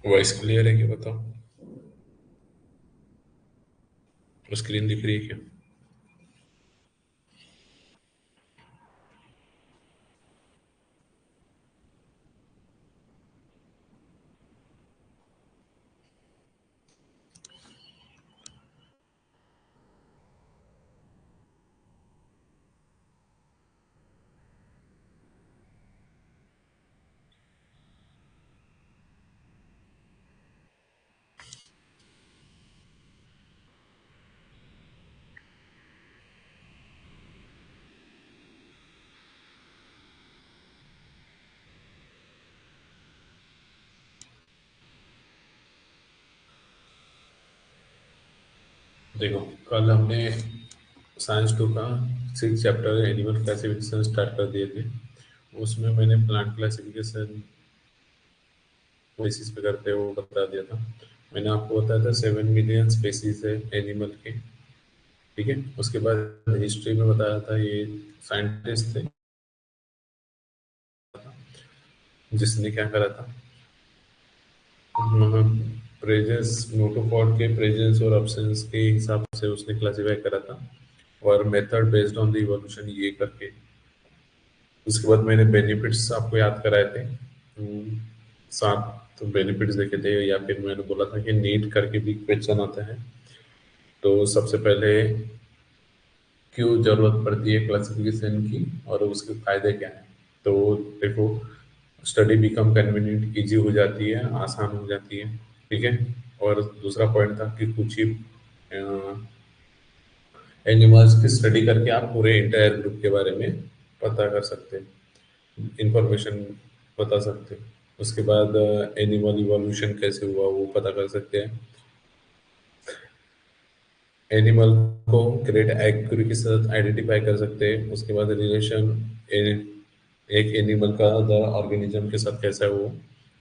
Voice clear है क्या बताओ। स्क्रीन दिख रही है क्या? देखो, कल हमने साइंस टू का 6 चैप्टर एनिमल क्लासिफिकेशन स्टार्ट कर दिए थे। उसमें मैंने प्लांट क्लासिफिकेशन बेसिस पे करते हैं वो बता दिया था। मैंने आपको बताया था 7 मिलियन स्पेसीज है एनिमल के। ठीक है, उसके बाद हिस्ट्री में बताया था ये साइंटिस्ट थे जिसने क्या करा था, प्रेजेंस नोटोफॉर्ड के प्रेजेंस और अब्सेंस के हिसाब से उसने क्लासिफाई करा था, और method based on the evolution ये करके। उसके बाद मैंने बेनिफिट्स आपको याद कराए थे। 7 बेनिफिट्स देखे थे, या फिर मैंने बोला था कि नीट करके भी क्वेश्चन आता है। तो सबसे पहले क्यों जरूरत पड़ती है क्लासिफिकेशन की और उसके फायदे क्या हैं। तो देखो, स्टडी बिकम कन्वीनियंट, इजी हो जाती है, आसान हो जाती है। ठीक है। और दूसरा पॉइंट था कि कुछ ही एनिमल्स की स्टडी करके आप पूरे इंटायर ग्रुप के बारे में पता कर सकते हैं, इंफॉर्मेशन बता सकते हैं। उसके बाद एनिमल इवोल्यूशन कैसे हुआ वो पता कर सकते हैं। एनिमल को ग्रेट एक्यूरेसी के साथ आइडेंटिफाई कर सकते हैं। उसके बाद रिलेशन एक एनिमल का अदर ऑर्गेनिज्म के साथ कैसा है वो,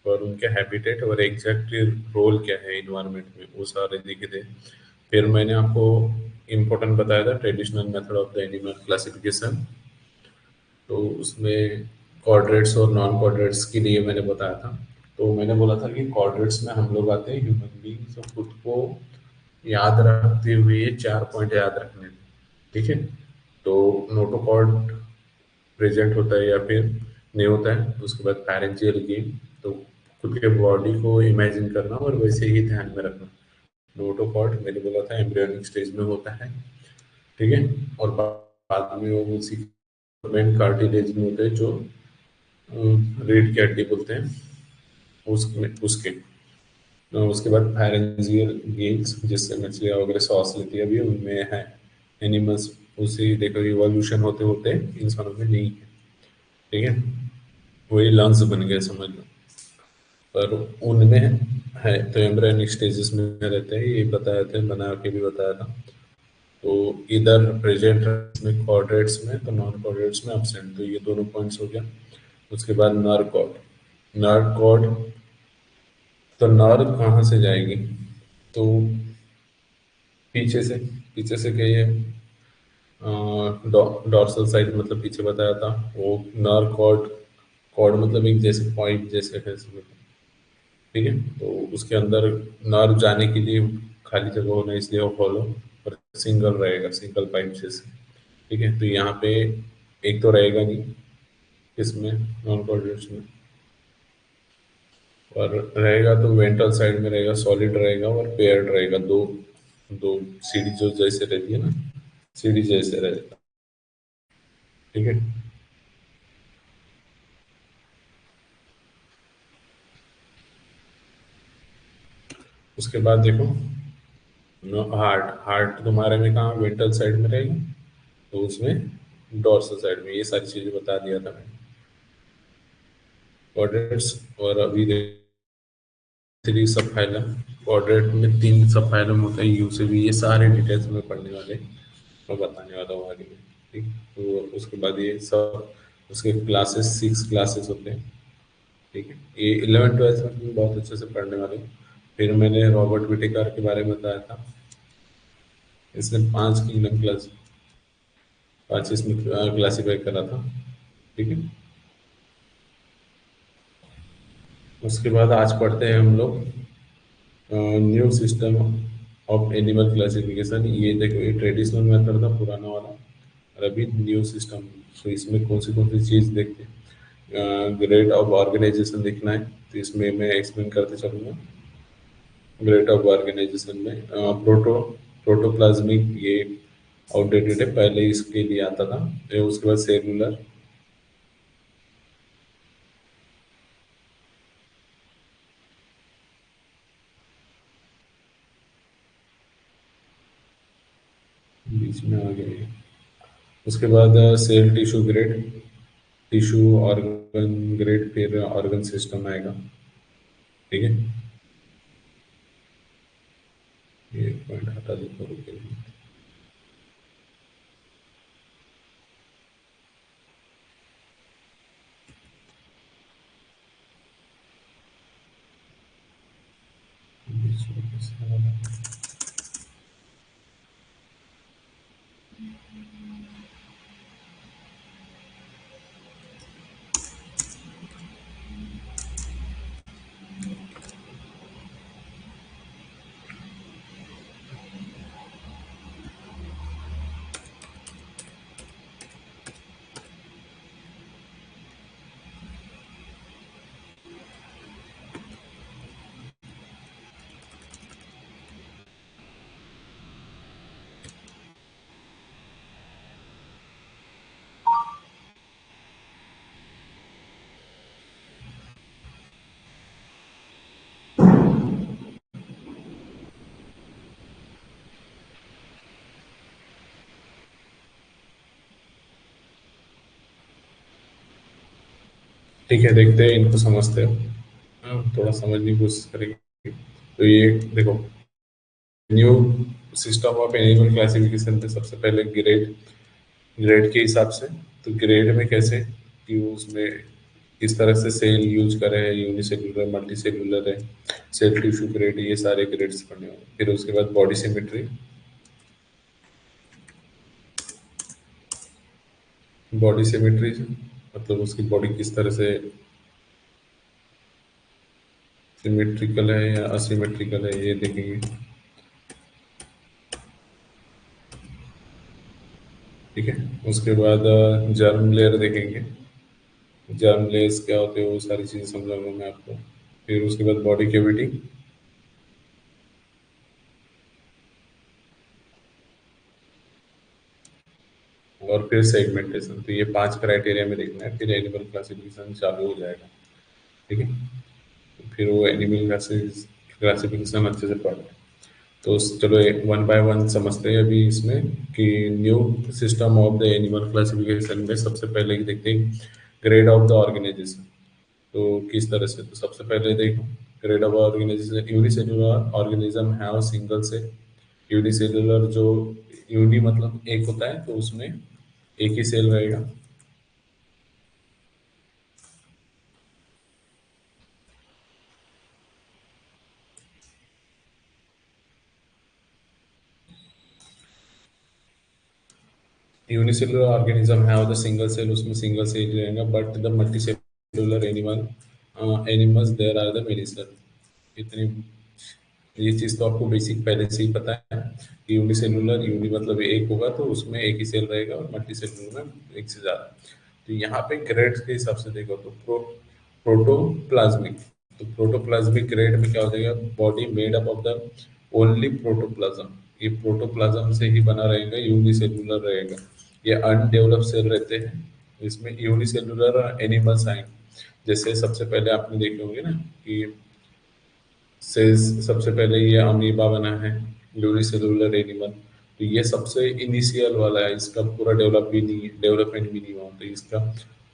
और उनके हैबिटेट और एग्जैक्ट रोल क्या है इन्वायरमेंट में, वो सारे दिखे थे। फिर मैंने आपको इम्पोर्टेंट बताया था traditional method of the animal classification. तो उसमें क्वाड्रेट्स और नॉन क्वाड्रेट्स के लिए मैंने बताया था। तो मैंने बोला था कि क्वाड्रेट्स में हम लोग आते हैं ह्यूमन बींग्स, और खुद को याद रखते हुए 4 पॉइंट याद रखने थे। ठीक है। तो नोटोकॉर्ड प्रेजेंट होता है या फिर नहीं होता है। उसके बाद पैरेंजियल गेम, तो खुद के बॉडी को इमेजिन करना और वैसे ही ध्यान में रखना। नोटोकॉर्ड मैंने बोला था एम्ब्रियोनिक स्टेज में होता है। ठीक है। और बाद में वो उसी मेन कार्टिलेज में होते हैं जो रीढ़ की हड्डी बोलते हैं, उसमें उसके उसके बाद फायरेंजियल गिल्स जिससे मछलियाँ वगैरह सांस लेती है, अभी उनमें है। एनिमल्स उसी देखो इवोल्यूशन होते होते इंसानों में नहीं है। ठीक है। वही लंग्स बन गए समझ लो। पर उनमें है तो एम्ब्रियोनिक स्टेजेस में रहते हैं, ये बताया था, बना के भी बताया था। तो इधर प्रेजेंट में क्वाड्रेट्स में, तो नॉन क्वाड्रेट्स में एब्सेंट, तो ये दोनों पॉइंट्स हो गया। उसके बाद नर कॉर्ड। नर कॉर्ड, तो नर कहाँ से जाएगी, तो पीछे से। पीछे से कहिए, डॉर्सल साइड मतलब पीछे बताया था वो। नर कॉर्ड, कॉर्ड मतलब एक जैसे पॉइंट जैसे है समझ लो। ठीक है। तो उसके अंदर नर जाने के लिए खाली जगह होना, इसलिए वो फॉलो, और सिंगल रहेगा, सिंगल पाइप जैसे। ठीक है। तो यहाँ पे एक तो रहेगा नहीं, इसमें नॉन कॉर्डेट्स में। और रहेगा तो वेंट्रल साइड में रहेगा, सॉलिड रहेगा और पेयर्ड रहेगा, दो दो सीढ़ी जो जैसे रहती है ना, सीढ़ी जैसे रहेगा। ठीक है। उसके बाद देखो, हार्ट। हार्ट तुम्हारे में कहाँ, वेंट्रल साइड में रहेगा, तो उसमें डोर्सल साइड में। ये सारी चीजें बता दिया था मैंने, क्वाड्रेट्स। और अभी 3 सब फाइलम। क्वाड्रेट में 3 सब फाइलम होता है, यू से भी। ये सारे डिटेल्स में पढ़ने वाले, मैं बताने वाला हूँ आगे में। ठीक। तो उसके बाद ये सब, उसके क्लासेस 6 क्लासेस होते हैं। ठीक है। ये 11th 12th में भी बहुत अच्छे से पढ़ने वाले हैं। फिर मैंने रॉबर्ट विटेकर के बारे में बताया था। इसने 5 किंगडम क्लास, 5 इसमें क्लासीफाई करा था। ठीक है। उसके बाद आज पढ़ते हैं हम लोग new system of animal classification. ये देखो, ये ट्रेडिशनल मेथड था पुराना वाला, और अभी न्यू सिस्टम। तो इसमें कौन सी चीज़ देखते हैं, ग्रेड ऑफ ऑर्गेनाइजेशन देखना है। तो इसमें मैं एक्सप्लेन करते चलूँगा। ग्रेड ऑफ ऑर्गेनाइजेशन में प्रोटोप्लाज्मिक, ये आउटडेटेड है, पहले इसके लिए आता था। उसके बाद सेलुलर, बीच में आ गए। उसके बाद cell tissue grade, tissue organ grade, फिर ऑर्गन सिस्टम आएगा। ठीक है, ये पॉइंट हटा देता हूँ, रुकिए। बीच में कैसे आ रहा है? ठीक है, देखते हैं, इनको समझते हैं। थोड़ा समझने की कोशिश करेंगे। तो ये देखो, new system of animal classification थे सबसे पहले ग्रेड, ग्रेड के हिसाब से। तो ग्रेड में कैसे कि उसमें किस तरह से सेल यूज करे हैं, यूनिसेल्युलर, मल्टी सेल्युलर है, सेल टिश्यू ग्रेड, ये सारे ग्रेड्स पढ़ने होंगे। फिर उसके बाद बॉडी सिमेट्री, बॉडी सिमेट्री मतलब उसकी बॉडी किस तरह से सिमेट्रिकल है या असिमेट्रिकल है, ये देखेंगे। ठीक है, उसके बाद जर्म लेयर देखेंगे। जर्म लेयर्स क्या होते हैं, वो सारी चीज़ें समझाऊंगा मैं आपको। फिर उसके बाद बॉडी कैविटी, और फिर सेगमेंटेशन। तो ये 5 क्राइटेरिया में देखना है, फिर एनिमल क्लासिफिकेशन चालू हो जाएगा। ठीक है, तो फिर वो एनिमल क्लासिफिकेशन अच्छे से पढ़ लें। तो चलो वन बाय वन समझते हैं अभी इसमें कि new system of the animal classification में सबसे पहले ही देखते हैं ग्रेड ऑफ द ऑर्गेनाइजेशन। तो किस तरह से, तो सबसे पहले देखो, grade of organisation, unicellular organism have single cell. Unicellular जो, यूनि मतलब एक होता है, तो उसमें एक ही सेल रहेगा। यूनिसेलुलर ऑर्गेनिज्म है द सिंगल सेल, उसमें सिंगल सेल रहेगा। But the multicellular animal, animals there are the many cell. इतनी, ये चीज़ तो आपको बेसिक पहले से ही पता है कि यूनिसेलुलर, यूनि मतलब एक होगा तो उसमें एक ही सेल रहेगा, और मल्टी सेलुलर में एक से ज़्यादा। तो यहाँ पे ग्रेड्स के हिसाब से देखो तो प्रोटोप्लाज्मिक, तो प्रोटोप्लाज्मिक ग्रेड में क्या हो जाएगा, body made up of the only protoplasm. ये प्रोटोप्लाज्म से ही बना रहेगा, यूनिसेलुलर रहेगा। ये अनडेवलप्ड सेल रहते हैं। इसमें यूनिसेलुलर एनिमल्स आएंगे, जैसे सबसे पहले आपने देखे होंगे ना कि से सबसे पहले ये अमीबा बना है, यूनिसेलुलर एनिमल। तो ये सबसे इनिशियल वाला है, इसका पूरा डेवलपमेंट भी नहीं हुआ। तो इसका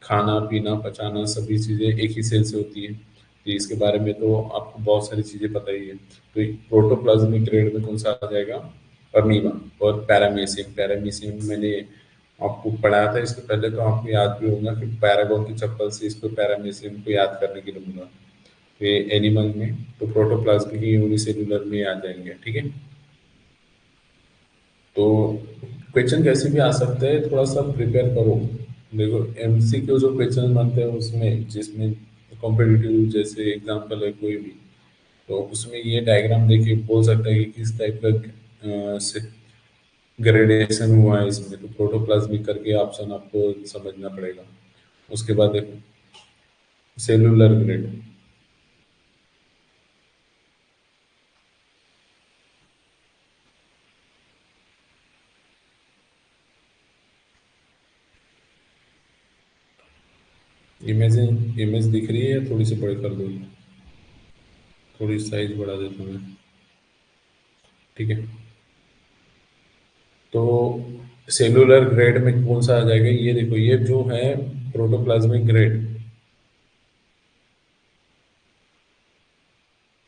खाना पीना पचाना सभी चीज़ें एक ही सेल से होती है। तो इसके बारे में तो आपको बहुत सारी चीज़ें पता ही है। तो प्रोटोप्लाज्मिक ग्रेड में कौन सा आ जाएगा, अमीबा। और पैरामीशियम, पैरामीशियम मैंने आपको पढ़ाया था इसके पहले, तो आपको याद भी होगा कि पैरागॉन की चप्पल से इसको पैरामीशियम को याद करने के लिए बोला। ये एनिमल में, तो प्रोटोप्लाज्मिक यूनिसेलुलर में आ जाएंगे। ठीक है, तो क्वेश्चन कैसे भी आ सकते हैं, थोड़ा सा प्रिपेयर करो। देखो एमसीक्यू जो क्वेश्चन बनते हैं उसमें, जिसमें कॉम्पिटिटिव जैसे एग्जांपल है कोई भी, तो उसमें ये डायग्राम देखिए बोल सकता है कि किस टाइप का से ग्रेडेशन हुआ है इसमें, तो प्रोटोप्लाज्मिक करके ऑप्शन आपको समझना पड़ेगा। उसके बाद सेलुलर ग्रेड। इमेज इमेज दिख रही है या थोड़ी सी बड़ी कर दूँ? थोड़ी साइज बढ़ा देता हूँ मैं। ठीक है। तो सेलुलर ग्रेड में कौन सा आ जाएगा, ये देखो, ये जो है प्रोटोप्लाज्मिक ग्रेड।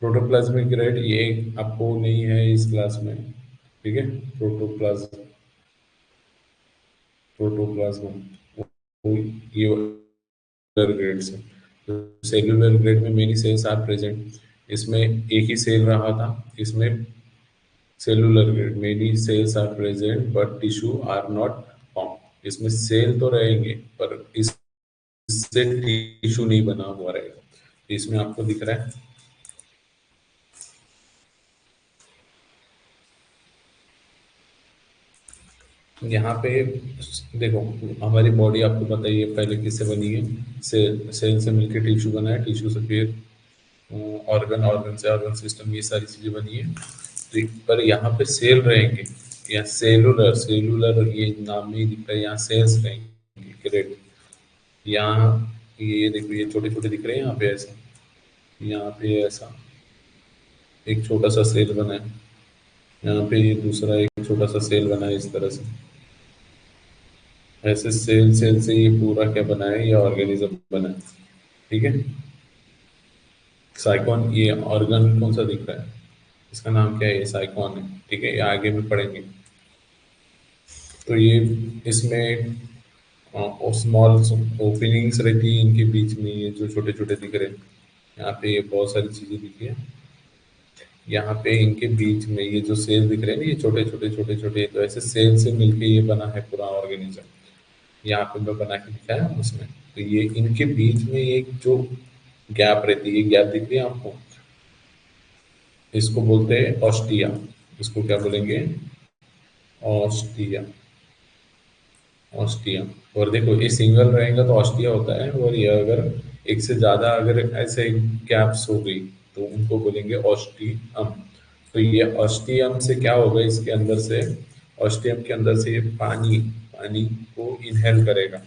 प्रोटोप्लाज्मिक ग्रेड ये आपको नहीं है इस क्लास में। ठीक है। प्रोटोप्लाज्म, प्रोटोप्लाज्म वो ये सेलुलर ग्रेड से, तो सेलुलर ग्रेड में मेनी सेल्स आर प्रेजेंट, इसमें एक ही सेल रहा था। इसमें cellular grade many cells are present but tissue are not form, इसमें सेल तो रहेंगे पर इससे टिश्यू नहीं बना हुआ रहेगा। तो इसमें आपको दिख रहा है यहाँ पे, देखो, हमारी बॉडी आपको पता ही है पहले किससे बनी है। सेल से मिलकर टिश्यू बना है, टिश्यू से फिर ऑर्गन, ऑर्गन से ऑर्गन सिस्टम, ये सारी चीजें बनी है। तो पर यहाँ पे सेल रहेंगे, यहाँ सेलुलर, सेलुलर ये नाम में ही दिख रहा है, यहाँ सेल्स रहेंगे। ग्रेड यहाँ, ये देखो, ये छोटे छोटे दिख रहे हैं यहाँ पे ऐसा, यहाँ पे ऐसा एक छोटा सा सेल बना है, यहाँ पे ये दूसरा एक छोटा सा सेल बना है इस तरह से। ऐसे सेल सेल से ये पूरा क्या बना है, ये ऑर्गेनिज्म बना है। ठीक है। साइकॉन, ये ऑर्गन कौन सा दिख रहा है, इसका नाम क्या है, ये साइकॉन है। ठीक है, ये आगे में पढ़ेंगे। तो ये इसमें स्मॉल ओपनिंग्स रहती है इनके बीच में, ये जो छोटे छोटे दिख रहे हैं यहाँ पे, ये बहुत सारी चीजें दिखी है। यहाँ पे इनके बीच में ये जो सेल दिख रहे हैं ना, ये छोटे छोटे छोटे छोटे, तो ऐसे सेल से मिलके ये बना है पूरा ऑर्गेनिज्म। यहाँ पे मैं बना के दिखाया उसमें। तो ये इनके बीच में एक जो गैप रहती है, ये गैप दिख रही है आपको, इसको बोलते हैं ऑस्टिया। इसको क्या बोलेंगे, ऑस्टिया, ऑस्टिया। और देखो, ये सिंगल रहेगा तो ऑस्टिया होता है, और ये अगर एक से ज्यादा अगर ऐसे गैप्स हो गई तो उनको बोलेंगे ऑस्टियम। तो ये ऑस्टियम से क्या होगा, इसके अंदर से, ऑस्टियम के अंदर से ये पानी, पानी को इनहेल करेगा।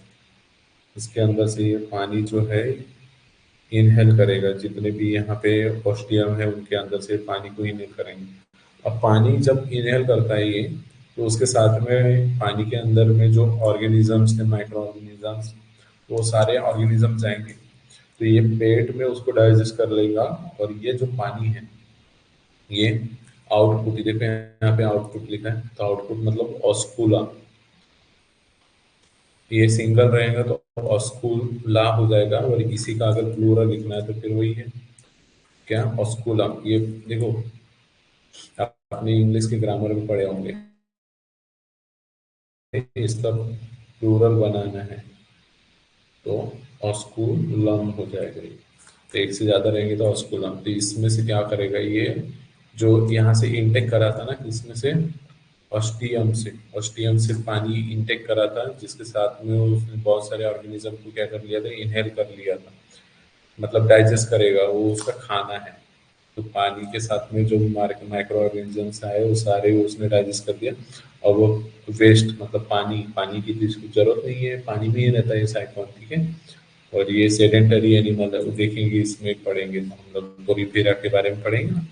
इसके अंदर से ये पानी जो है इनहेल करेगा, जितने भी यहाँ पे ऑस्टियम है उनके अंदर से पानी को इनहेल करेंगे। अब पानी जब इनहेल करता है ये, तो उसके साथ में पानी के अंदर में जो ऑर्गेनिजम्स है, माइक्रो ऑर्गेनिजम्स, वो सारे ऑर्गेनिजम जाएंगे। तो ये पेट में उसको डाइजेस्ट कर लेगा, और ये जो पानी है ये आउटपुट, देखो यहाँ पे आउटपुट लिखा है, तो आउटपुट मतलब ऑस्कुला। ये सिंगल रहेगा तो ऑस्कुला हो जाएगा, और इसी का अगर प्लूरल लिखना है तो फिर वही है क्या, ऑस्कुलम। ये देखो, आपने इंग्लिश के ग्रामर में पढ़े होंगे, इसका प्लूरल बनाना है तो ऑस्कुलम हो जाएगा ये। तो एक से ज्यादा रहेंगे तो ऑस्कुलम। तो इसमें से क्या करेगा ये, जो यहाँ से इनटेक करा था ना, इसमें से ऑस्टियम से, ऑस्टियम से पानी इनटेक करा था, जिसके साथ में उसने बहुत सारे ऑर्गेनिज्म को क्या कर लिया था, इनहेल कर लिया था। मतलब डाइजेस्ट करेगा, वो उसका खाना है। तो पानी के साथ में जो माइक्रो ऑर्गेनिजम्स आए वो सारे उसने डाइजेस्ट कर दिया। और वो वेस्ट, मतलब पानी, पानी की तो इसको जरूरत नहीं है, पानी में ही रहता है साइक्लोन। ठीक है। और ये सेडेंटरी एनिमल है, वो देखेंगे इसमें पढ़ेंगे तो हम लोग पोरीफेरा के बारे में पढ़ेंगे ना,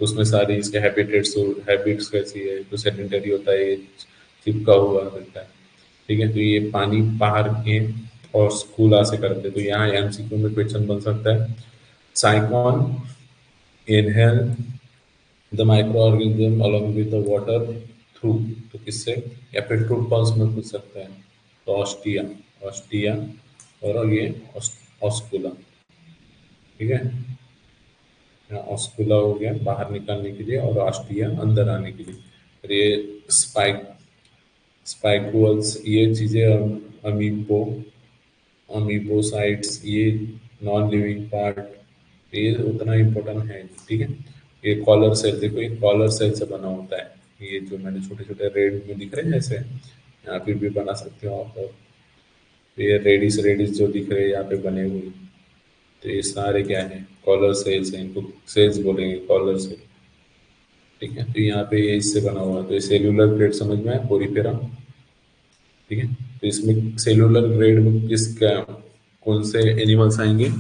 तो उसमें सारी इसके हैबिटेट्स, हैबिट्स कैसी है, तो सेडेंटरी होता है, ये चिपका हुआ रहता है। ठीक है। तो ये पानी बाहर के और स्कूल से करते हैं। तो यहाँ एमसीक्यू में क्वेश्चन बन सकता है, cyclone inhale the micro organism along with the water through, तो किससे, या फिर ट्रू पल्स में पूछ सकते हैं। तो ऑस्टिया, ऑस्टिया, और ये ऑस्कुला। ठीक है। यहाँ ऑस्कुला हो गया बाहर निकालने के लिए, और ऑस्टिया अंदर आने के लिए। और ये स्पाइक, स्पाइकुअल्स, ये चीजें अमीबो, अमीबोसाइट्स, ये नॉन लिविंग पार्ट ये उतना इम्पोर्टेंट है नहीं, ठीक है। ये कॉलर सेल, देखो ये कॉलर सेल से बना होता है, ये जो मैंने छोटे छोटे रेड में दिख रहे हैं जैसे, यहाँ पे भी बना सकते हो आप। तो ये रेडिस रेडिस जो दिख रहे हैं यहाँ पे बने हुए, तो ये सारे क्या है, कॉलर सेल्स हैं, इनको सेल्स बोलेंगे, कॉलर सेल, ठीक है। तो यहाँ पे ये इससे बना हुआ है, तो ये सेल्यूलर ग्रेड समझ में आया, पोरीफेरा, ठीक है। तो इसमें सेल्यूलर ग्रेड में किसका, कौन से एनिमल्स आएंगे,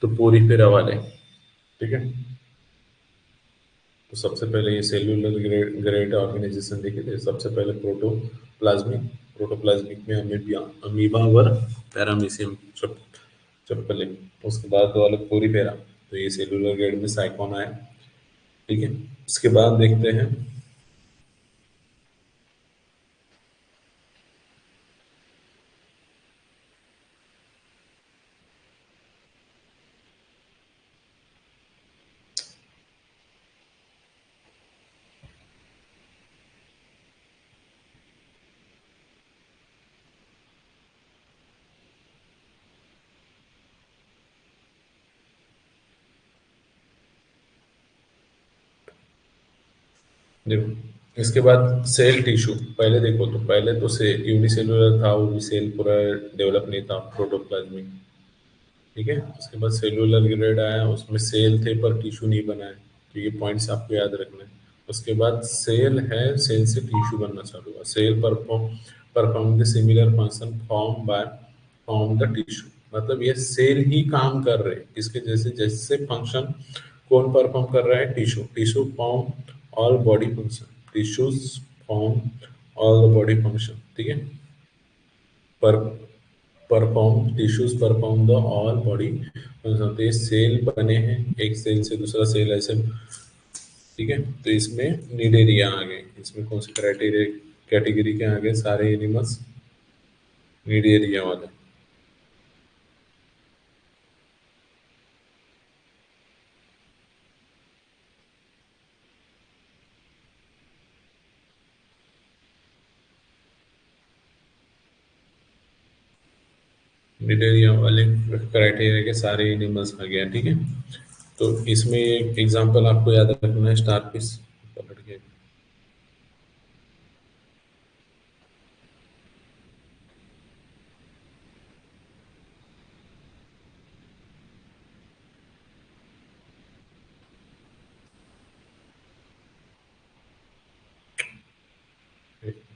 तो पोरीफेरा वाले, ठीक है। तो सबसे पहले ये सेल्यूलर ग्रेड ग्रेड ऑर्गेनाइजेशन देखे थे, सबसे पहले प्रोटोप्लाज्मिक, प्रोटोप्लाज्मिक में अमीबिया, अमीबा वर पैरामीशियम चप्पले, उसके बाद वाले पोरीफेरा, तो ये सेल्यूलर ग्रेड में साइकोन आया, ठीक है। इसके बाद देखते हैं, देखो इसके बाद सेल टिश्यू, पहले देखो तो पहले तो से यूनिसेलुलर था, वो भी सेल पूरा डेवलप नहीं था, प्रोटोप्लाज्मिक, ठीक है। उसके बाद सेलुलर ग्रेड आया, उसमें सेल थे पर टिश्यू नहीं बना है, तो ये पॉइंट्स आपको याद रखना है। उसके बाद सेल है, सेल से टिश्यू बनना चालू हुआ, cell perform the similar function form the tissue, मतलब ये सेल ही काम कर रहे हैं इसके जैसे जैसे फंक्शन, कौन परफॉर्म कर रहा है, tissue, tissue form all body function, tissues form all the body function, ठीक है। पर perform tissues perform the all body function, तो ये सेल बने हैं, एक सेल से दूसरा सेल ऐसे, ठीक है। तो इसमें निडेरिया आ गए, इसमें कौन से क्राइटेरिया कैटेगरी के आ गए, सारे एनिमल्स निडेरिया वाले, निडेरिया वाले क्राइटेरिया के सारे एनिमल्स आ गया, ठीक है। तो इसमें एक एग्जांपल आपको याद रखना है, स्टारफिश पकड़ के,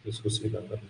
इसको सीधा करना।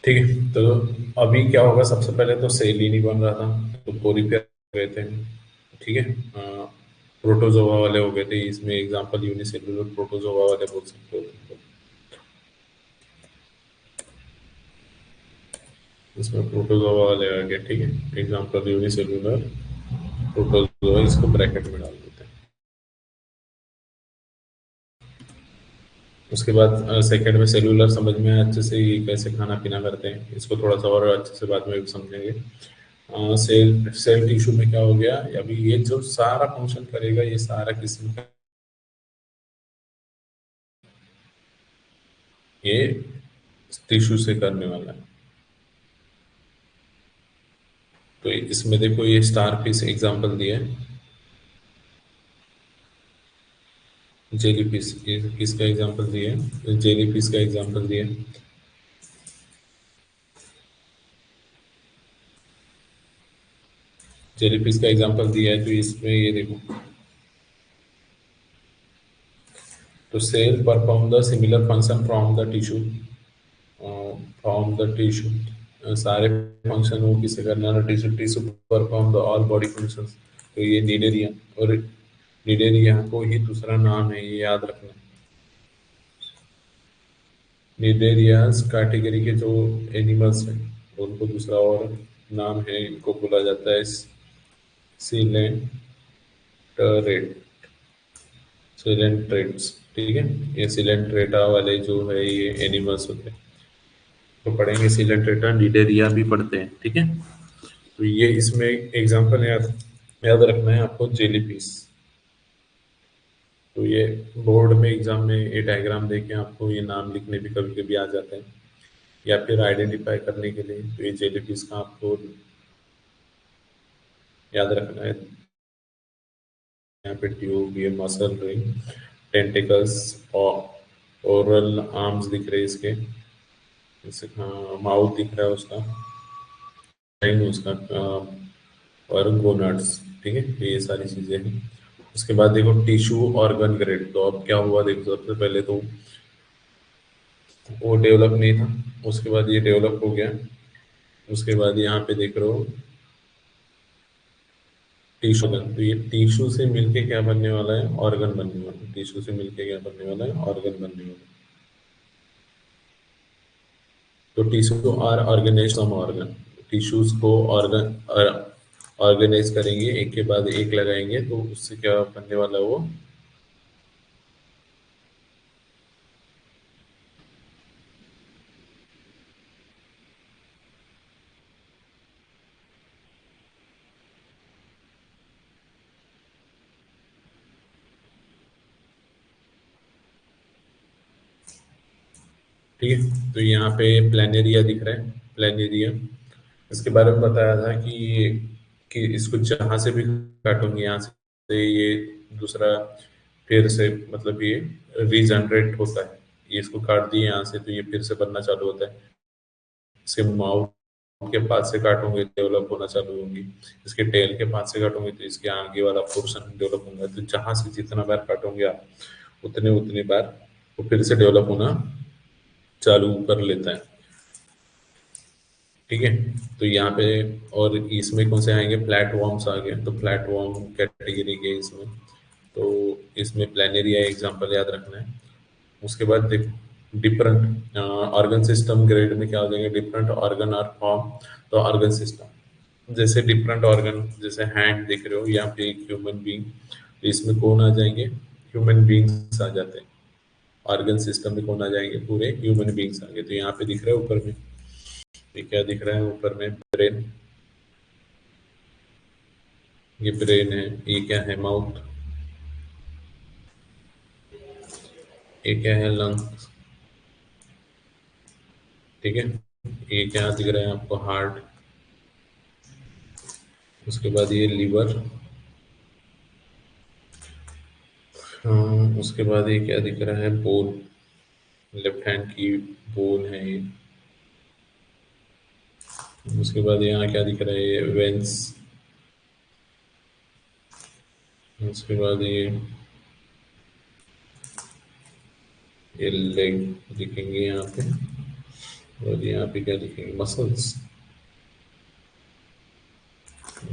ठीक है, तो अभी क्या होगा, सबसे पहले तो सेल ही नहीं बन रहा था, तो पोरी पे गए थे, ठीक है। प्रोटोजोआ वाले हो गए थे, इसमें एग्जांपल यूनिसेलुलर प्रोटोजोआ वाले बोल सकते हो तुम, इसमें प्रोटोजोआ वाले आ गए, ठीक है। एग्जांपल यूनिसेलुलर प्रोटोजोआ, इसको ब्रैकेट में डाल देते हैं। उसके बाद सेकंड में सेलुलर समझ में आया अच्छे से, ये कैसे खाना पीना करते हैं, इसको थोड़ा सा और अच्छे से बाद में भी समझेंगे। सेल सेल टिश्यू में क्या हो गया, अभी ये जो सारा फंक्शन करेगा ये सारा किस्म का, ये टिश्यू से करने वाला है। तो इसमें देखो ये स्टार फिश एग्जांपल दिया है, जेली फिश किसका एग्जांपल दिया है, जेली फिश का एग्जांपल दिया है। जेली फिश का एग्जांपल दिया है, तो इसमें ये देखो, तो cell perform the similar function from the tissue, from the tissue, सारे फंक्शन वो किसे करना है, tissue tissue perform the all body functions. तो ये निडेरिया, और निडेरिया को ही दूसरा नाम है, ये याद रखना। निडेरियास कैटेगरी के जो एनिमल्स हैं उनको दूसरा और नाम है, इनको बोला जाता है सिलेंटरेट, सिलेंट्रेट्स। ठीक है, ये सिलेंट्रेटा वाले जो है ये एनिमल्स होते हैं, तो पढ़ेंगे सिलेंट्रेटा, निडेरिया भी पढ़ते हैं। ठीक है, तो ये इसमें एग्जांपल याद याद रखना है आपको, जेलीफिश। तो ये बोर्ड में एग्जाम में ये डायग्राम देके आपको ये नाम लिखने भी कभी कभी आ जाते हैं, या फिर आइडेंटिफाई करने के लिए। तो ये जेलीफिश का आपको याद रखना है। यहाँ पे ट्यूब, ये मसल रिंग, टेंटिकल्स और ओरल आर्म्स दिख रहे हैं इसके, जैसे हाँ माउथ दिख रहा है उसका, टाइम उसका, और गोनाड्स। ठीक है, तो ये सारी चीजें हैं। उसके बाद देखो टिश्यू ऑर्गन ग्रेड, तो अब क्या हुआ देखो, सबसे पहले तो वो डेवलप नहीं था, उसके बाद ये डेवलप हो गया। उसके बाद यहाँ पे देख रहे हो टिश्यू ऑर्गन, तो ये टिश्यू से मिलके क्या बनने वाला है, ऑर्गन बनने वाला है। टिश्यू से मिलके क्या बनने वाला है, ऑर्गन बनने वाला है। तो tissue are organise some organ, tissues को ऑर्गन ऑर्गेनाइज करेंगे, एक के बाद एक लगाएंगे, तो उससे क्या बनने वाला है वो। ठीक है, तो यहाँ पे प्लेनेरिया दिख रहा है, प्लेनेरिया। इसके बारे में बताया था कि इसको जहां से भी काटोगे, यहाँ से ये दूसरा फिर से, मतलब ये रीजनरेट होता है। ये इसको काट दिए यहाँ से तो ये फिर से बनना चालू होता है। इसके माउथ के पास से काटोगे डेवलप होना चालू होंगी, इसके टेल के पास से काटोगे तो इसके आगे वाला पोर्शन डेवलप होगा। तो जहां से जितना बार काटोगे आप, उतने उतने बार वो फिर से डेवलप होना चालू कर लेता है। ठीक है, तो यहाँ पे, और इसमें कौन से आएंगे, फ्लैट वॉर्म्स आ गए, तो फ्लैट वॉर्म कैटेगरी के इसमें, तो इसमें प्लानेरिया एग्जांपल याद रखना है। उसके बाद डिफरेंट ऑर्गन सिस्टम ग्रेड में क्या हो जाएंगे, डिफरेंट ऑर्गन आर फॉर्म, तो ऑर्गन सिस्टम जैसे डिफरेंट ऑर्गन, जैसे हैंड देख रहे हो या फिर एक ह्यूमन बींग, तो इसमें कौन आ जाएंगे, ह्यूमन बींग्स आ जाते हैं। ऑर्गन सिस्टम में कौन आ जाएंगे, पूरे ह्यूमन बींग्स आ गए। तो यहाँ पे दिख रहा है ऊपर में, ये क्या दिख रहा है ऊपर में, ब्रेन, ये ब्रेन है, ये क्या है, माउथ, ये क्या है, लंग। ठीक है, ये क्या दिख रहा है आपको, हार्ट। उसके बाद ये लीवर, उसके बाद ये क्या दिख रहा है, बोन, लेफ्ट हैंड की बोन है ये। उसके बाद यहाँ क्या दिख रहा है, ये वेंस। उसके बाद ये लेग दिखेंगे यहाँ पे, और यहाँ पे क्या दिखेंगे, मसल्स।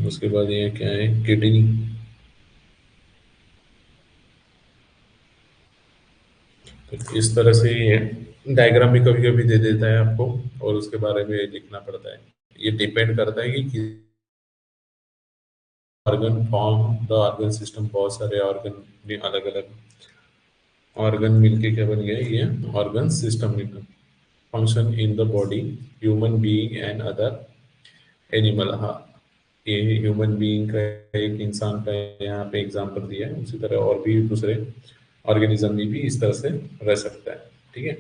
उसके बाद ये क्या है, किडनी। तो इस तरह से ये डायग्राम भी कभी कभी दे देता है आपको, और उसके बारे में लिखना पड़ता है। ये डिपेंड करता है कि organ form, the organ system, बहुत सारे ऑर्गन भी अलग अलग ऑर्गन मिलके क्या बन गया, ये ऑर्गन सिस्टम में function in the body, human being and other animal. हाँ, ये ह्यूमन बीइंग का, एक इंसान का यहाँ पे एग्जाम्पल दिया है, उसी तरह और भी दूसरे ऑर्गेनिज्म में भी इस तरह से रह सकता है। ठीक है,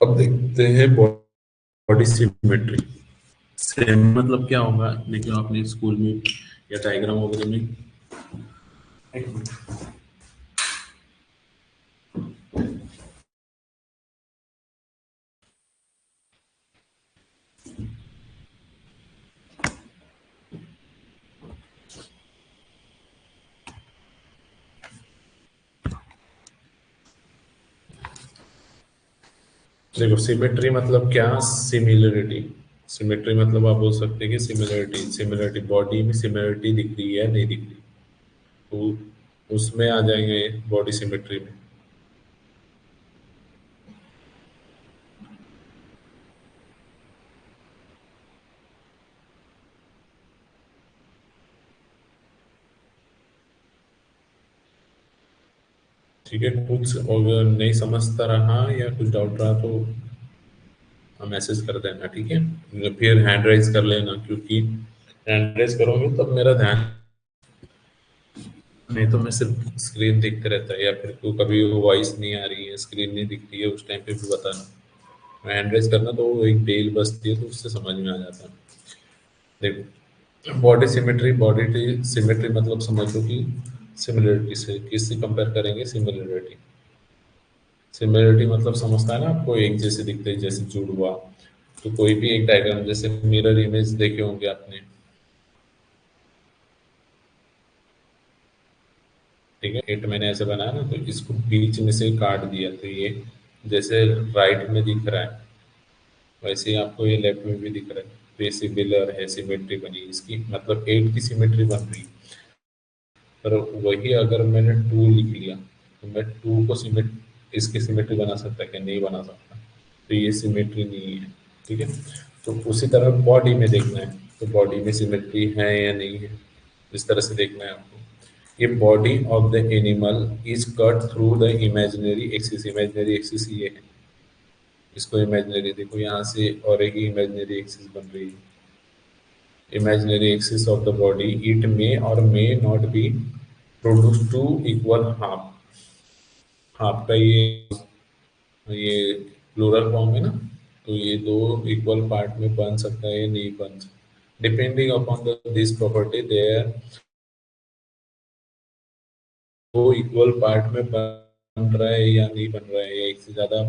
अब देखते हैं बॉडी सिमेट्री। सेम मतलब क्या होगा, देखिए आपने स्कूल में या डायग्राम वगैरह में, एक मिनट। देखो सिमेट्री मतलब क्या, सिमिलरिटी। सिमेट्री मतलब आप बोल सकते हैं कि सिमिलरिटी, सिमिलरिटी बॉडी में सिमिलरिटी दिख रही है नहीं दिख रही, तो उसमें आ जाएंगे बॉडी सिमेट्री में। ठीक है, कुछ अगर नहीं समझता रहा या कुछ डाउट रहा तो मैसेज कर देना, ठीक है, फिर हैंड राइज कर लेना, क्योंकि हैंड राइज करोगे तब मेरा ध्यान, नहीं तो मैं सिर्फ स्क्रीन देखते रहता है, या फिर को कभी वॉइस नहीं आ रही है, स्क्रीन नहीं दिख रही है, उस टाइम पे भी बताना। हैंड रेज करना तो वो एक बेल बजती है तो उससे समझ में आ जाता है। देखो बॉडी सिमेट्री, बॉडी सिमेट्री मतलब समझो कि सिमिलरिटी से किससे कंपेयर करेंगे, सिमिलरिटी। सिमिलरिटी मतलब समझता है ना आपको, एक जैसे दिखते हैं, जैसे जुड़वा। तो कोई भी एक डायग्राम, जैसे मिरर इमेज देखे होंगे आपने, ठीक है, हिट मैंने ऐसे बनाया ना, तो इसको बीच में से काट दिया, तो ये जैसे राइट में दिख रहा है वैसे ही आपको ये लेफ्ट में भी दिख रहा है। तो ये सिमिलर है, सिमेट्री बनी इसकी, मतलब एट की सिमेट्री बन रही। पर वही अगर मैंने टू लिख लिया, तो मैं टू को सिमेट इसकी सिमेट्री बना सकता क्या, नहीं बना सकता, तो ये सिमेट्री नहीं है। ठीक है, तो उसी तरह बॉडी में देखना है, तो बॉडी में सिमेट्री है या नहीं है, इस तरह से देखना है आपको। ये body of the animal is cut through the imaginary axis, imaginary axis ये है, इसको इमेजिनरी देखो यहाँ से, और एक इमेजिनरी एक्सिस बन रही है, imaginary axis of the body, it may or may not be produced two equal half, half का ये प्लूरल फॉर्म है ना, तो ये दो इक्वल पार्ट में बन सकता है या नहीं बन सकता, depending upon the this property there, वो इक्वल पार्ट में बन रहा है या नहीं बन रहा है, या एक से ज्यादा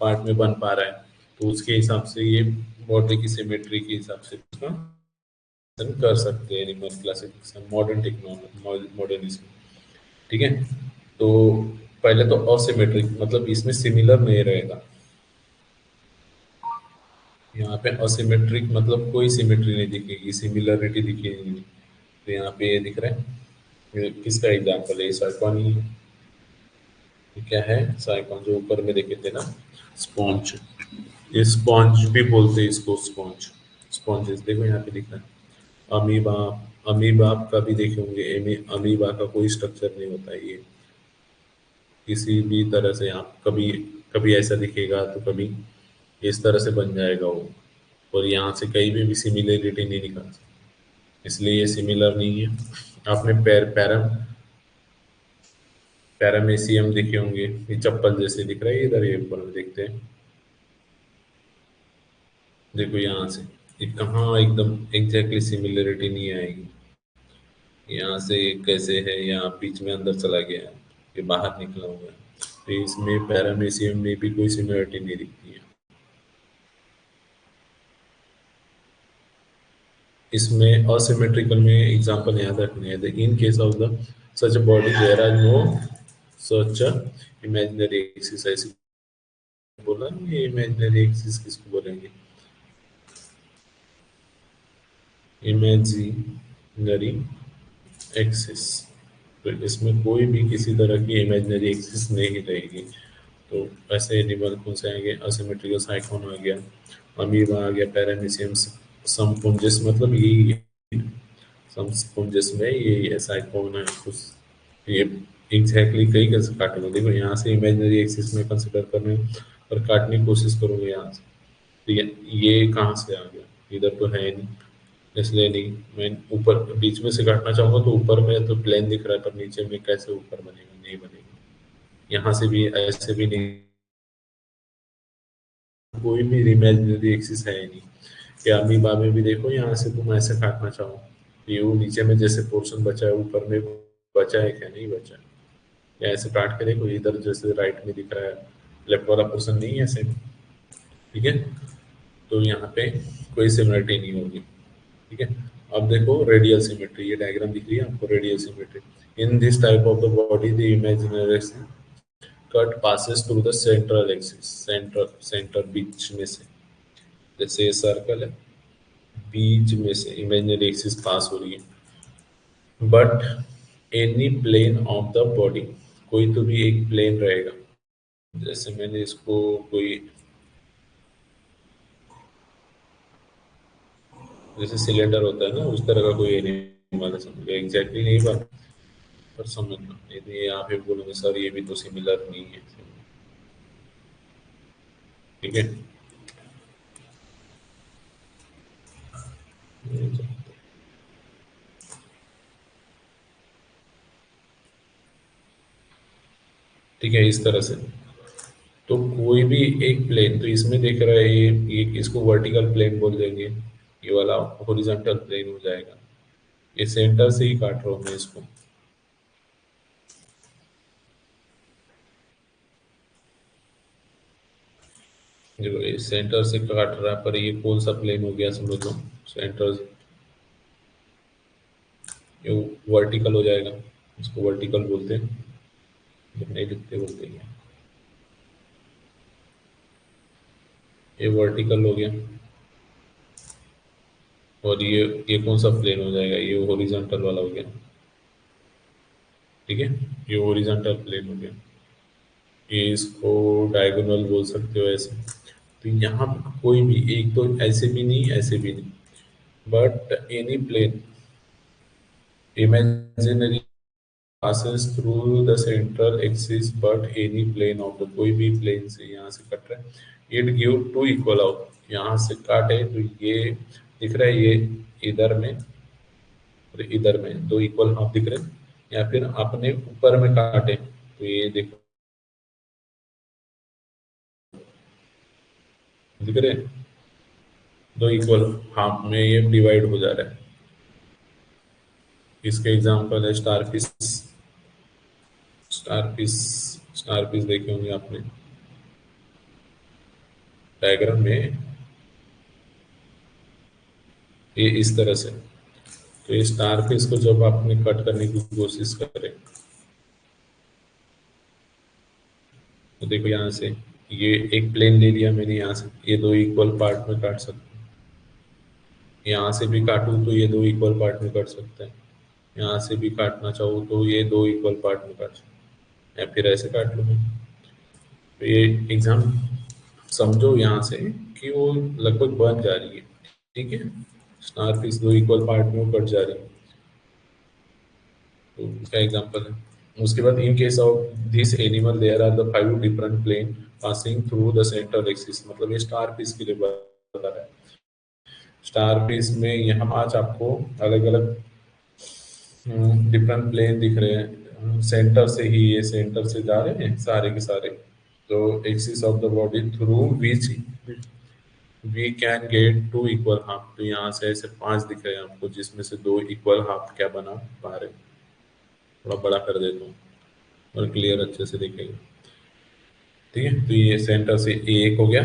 पार्ट में बन पा रहा है, तो उसके हिसाब से ये बॉडी की सिमेट्री के हिसाब से उसका कर सकते हैं animal classification, modern technology, modernism. ठीक है, तो पहले तो असिमेट्रिक मतलब इसमें सिमिलर नहीं रहेगा, यहाँ पे असिमेट्रिक मतलब कोई सिमेट्री नहीं दिखेगी, सिमिलरिटी दिखेगी नहीं। तो यहाँ पे ये दिख रहा है, ये किसका एग्जाम्पल है, ये साइकॉन ही है। ये क्या है, साइकॉन जो ऊपर में देखे थे ना, स्पॉन्ज, ये स्पॉन्ज भी बोलते हैं इसको, स्पॉन्ज, स्पॉन्जेस देखो यहाँ पे दिख रहा है। अमीबा, अमीबा का भी देखे होंगे, अमीबा का कोई स्ट्रक्चर नहीं होता है ये, किसी भी तरह से आप कभी कभी ऐसा दिखेगा तो कभी इस तरह से बन जाएगा वो, और यहाँ से कहीं भी सिमिलरिटी नहीं निकाल सकते, इसलिए ये सिमिलर नहीं है। आपने पैरामेसियम देखे होंगे, ये चप्पल जैसे दिख रहा है, इधर ये ऊपर में देखते हैं, देखो यहाँ से, ये कहाँ एकदम एग्जैक्टली सिमिलरिटी नहीं आएगी, यहाँ से कैसे है, यहाँ बीच में अंदर चला गया है, ये बाहर निकला हुआ है, तो इसमें पैरामेसियम में भी कोई सिमिलरिटी नहीं दिखती है। इसमें असिमेट्रिकल में एग्जांपल याद रखने हैं, in case of the such body there are no such imaginary axis, ऐसे बोला ना, ये इमेजिनरी एक्सिस किसको बोलेंगे, इमेजिनरी एक्सिस, तो इसमें कोई भी किसी तरह की इमेजिनरी एक्सिस नहीं रहेगी। तो ऐसे एनिमल कौन से आएंगे, असिमेट्रिकल साइक्लोन आ गया, अमीबा आ गया, पैरामीशियम, समपुंजस मतलब यही है, समपुंजस में ये ऐसा आइकॉन है कुछ, ये एग्जैक्टली कई कैसे काटूंगा, देखो यहाँ से इमेजिनरी एक्सिस में कंसिडर कर रहे हैं और काटने की कोशिश करूंगा यहाँ से, तो ये कहाँ से आ गया, इधर तो है नहीं, इसलिए नहीं। मैं ऊपर बीच में से काटना चाहूंगा तो ऊपर में तो प्लेन दिख रहा है, पर नीचे में कैसे ऊपर बनेगा? नहीं बनेगा। यहाँ से भी ऐसे भी नहीं, कोई भी इमेजिनरी एक्सिस है ही नहीं। या अमीबा में भी देखो, यहाँ से तुम ऐसे काटना चाहो, ये वो नीचे में जैसे पोर्शन बचा है, ऊपर में बचा है क्या? नहीं बचा है। या ऐसे काट के देखो, इधर जैसे राइट में दिख रहा है, लेफ्ट वाला पोर्शन नहीं है सेम। ठीक है, तो यहाँ पे कोई सिमिलरिटी नहीं होगी। ठीक है। अब देखो रेडियल सिमेट्री, ये डायग्राम दिख रही है आपको, radial symmetry. In this type of the body the imaginary cut passes through the central axis, center center बीच में से, जैसे ये सर्कल है, बीच में से इमेजिनरी एक्सिस पास हो रही है। But any plane of the body, कोई तो भी एक प्लेन रहेगा। जैसे मैंने इसको कोई, जैसे सिलेंडर होता है ना, उस तरह का कोई एनिमल है, समझ एग्जैक्टली नहीं बात, पर समझना। यदि यहाँ पे बोलोगे सर ये भी तो सिमिलर नहीं है। ठीक है। ठीक है, इस तरह से। तो कोई भी एक प्लेन, तो इसमें देख रहा है ये इसको वर्टिकल प्लेन बोल देंगे, ये वाला हॉरिजॉन्टल प्लेन हो जाएगा। ये सेंटर से ही काट रहा हूँ मैं इसको। देखो ये सेंटर से काट रहा है, पर ये कौन सा प्लेन हो गया समझ लो। सेंटर, ये वर्टिकल हो जाएगा, इसको वर्टिकल बोलते हैं। जब नहीं लिखते बोलते हैं, ये वर्टिकल हो गया। और ये कौन सा प्लेन हो जाएगा? ये हॉरिजॉन्टल वाला हो गया। ठीक है, ये हॉरिजॉन्टल प्लेन हो गया। ये इसको डायगोनल बोल सकते हो ऐसे। तो यहाँ पे कोई भी एक, तो ऐसे भी नहीं ऐसे भी नहीं, but any plane imaginary passes through the central axis, but any plane of the, कोई भी प्लेन से यहाँ से कट रहा है, it give two equal out. यहाँ से काटे तो ये दिख रहा है, ये इधर में और इधर में दो इक्वल हाफ दिख रहे हैं। या फिर आपने ऊपर में काटे तो ये देखो, दिख रहे हैं, दो इक्वल हाफ में ये डिवाइड हो जा रहा है। इसके एग्जांपल है star fish. Star fish, star fish देखे होंगे आपने डायग्राम में, ये इस तरह से। तो ये स्टार फिश को जब आपने कट करने की कोशिश करें, तो देखो यहाँ से ये एक प्लेन ले लिया मैंने, यहाँ से ये दो इक्वल पार्ट में काट सकते हैं। यहाँ से भी काटूं तो ये दो इक्वल पार्ट में कट सकते हैं। यहाँ से भी काटना चाहूँ तो ये दो इक्वल पार्ट में काट सकते हैं, या फिर ऐसे काट लूँ मैं। तो ये एग्जाम समझो यहाँ से कि वो लगभग बन जा रही है। ठीक है, स्टार फिश दो इक्वल पार्ट में वो कट जा रही है, तो इसका एग्जांपल है। उसके बाद in case of this animal there are the five different plane passing through the central axis, मतलब ये स्टार फिश के लिए बता रहा है। स्टार फिश में यहाँ पांच आपको अलग अलग डिफरेंट प्लेन दिख रहे हैं, सेंटर से ही, ये सेंटर से जा रहे हैं सारे के सारे। तो axis of the body through which we can get two equal half, तो यहाँ से ऐसे पांच दिख रहे हैं आपको, जिसमें से दो इक्वल हाफ क्या बना पा रहे हैं। थोड़ा बड़ा कर देता हूँ और क्लियर अच्छे से दिखेगा। ठीक है, तो ये सेंटर से ये एक हो गया,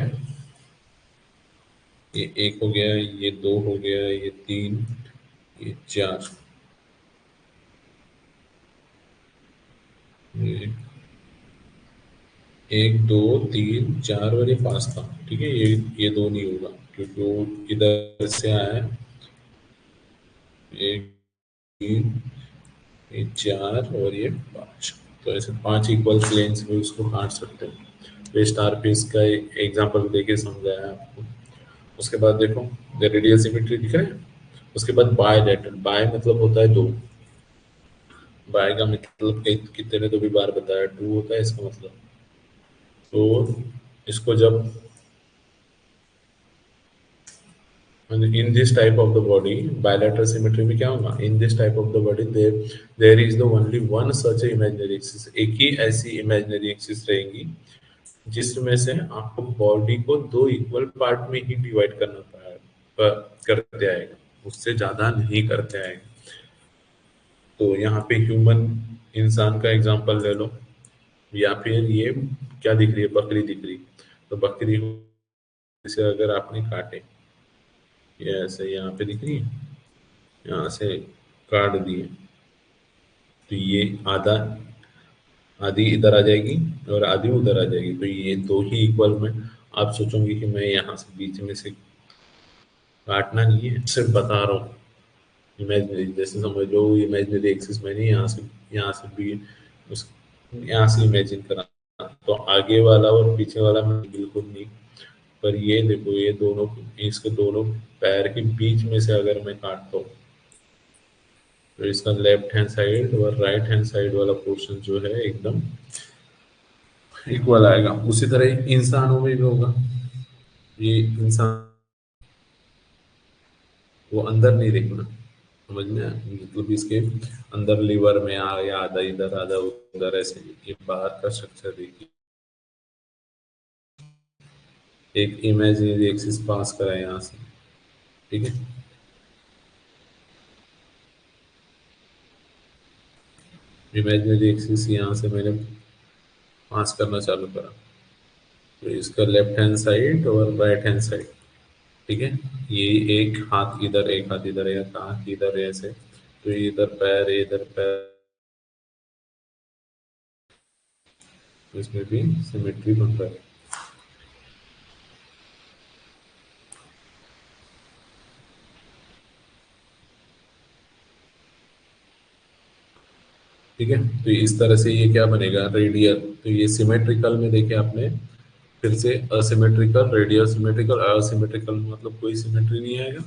ये एक हो गया, ये दो हो गया, ये तीन, ये चार, ये एक दो तीन चार और ये पांच था। ठीक है, ये दो नहीं होगा क्योंकि वो इधर से आया है। एक, तीन, ये चार और ये पांच, तो ऐसे पांच इक्वल प्लेन्स में उसको काट सकते हैं। तो ये स्टार पीस का एग्जांपल देके समझाया आपको। उसके बाद देखो, रेडियल सिमेट्री दिख रहा है। उसके बाद बाय लेटरल, बाय मतलब होता है दो, बाय का मतलब कितने ने तो भी बार बताया, टू होता है इसका मतलब। तो इसको जब in this type of the body bilateral symmetry में क्या होगा, in this type of the body there is the only one such imaginary axis, एक ही ऐसी इमेजिनरी एक्सिस रहेगी जिसमें से आपको बॉडी को दो इक्वल पार्ट में ही डिवाइड करना करते आएगा, उससे ज्यादा नहीं करते आएगा। तो यहाँ पे ह्यूमन इंसान का एग्जांपल ले लो, या फिर ये क्या दिख रही है, बकरी दिख रही, तो बकरी से अगर आपने काटे, ये ऐसे यहाँ पे दिख रही है, यहाँ से काट दिए, तो ये आधा, आधी इधर आ जाएगी और आधी उधर आ जाएगी, तो ये दो ही इक्वल में आप सोचोगे कि मैं यहाँ से बीच में से काटना नहीं है, सिर्फ बता रहा हूँ। इमेजिनरी जैसे समझ लो, इमेजिनरी एक्सिस मैंने यहाँ से भी उस यहाँ से इमेजिन करा, तो आगे वाला और पीछे वाला मैं बिल्कुल नहीं, पर ये देखो, ये दोनों, इसके दोनों पैर के बीच में से अगर मैं काटता हूँ, तो इसका लेफ्ट हैंड साइड और राइट हैंड साइड वाला पोर्शन जो है एकदम इक्वल आएगा। उसी तरह इंसानों में भी होगा, ये इंसान वो अंदर नहीं देखना, समझ में आया? मतलब इसके अंदर लीवर में आ या आधा इधर आधा उधर, ऐसे ये बाहर का स्ट्रक्चर देखिए, एक इमेजिनरी एक्सिस पास करा है यहाँ से, ठीक है। इमेजिनरी एक्सिस यहाँ से मैंने पास करना चालू करा, तो इसका लेफ्ट हैंड साइड और राइट हैंड साइड, ठीक है। ये एक हाथ इधर है, एक हाथ इधर है, ऐसे, तो ये इधर पैर है, इधर पैर, तो इसमें भी सिमेट्री बन रहा है, ठीक है। तो इस तरह से ये क्या बनेगा, रेडियल, तो ये सिमेट्रिकल में देखिए आपने, फिर से असिमेट्रिकल, रेडियल सिमेट्रिकल, असिमेट्रिकल मतलब कोई सिमेट्री नहीं आएगा,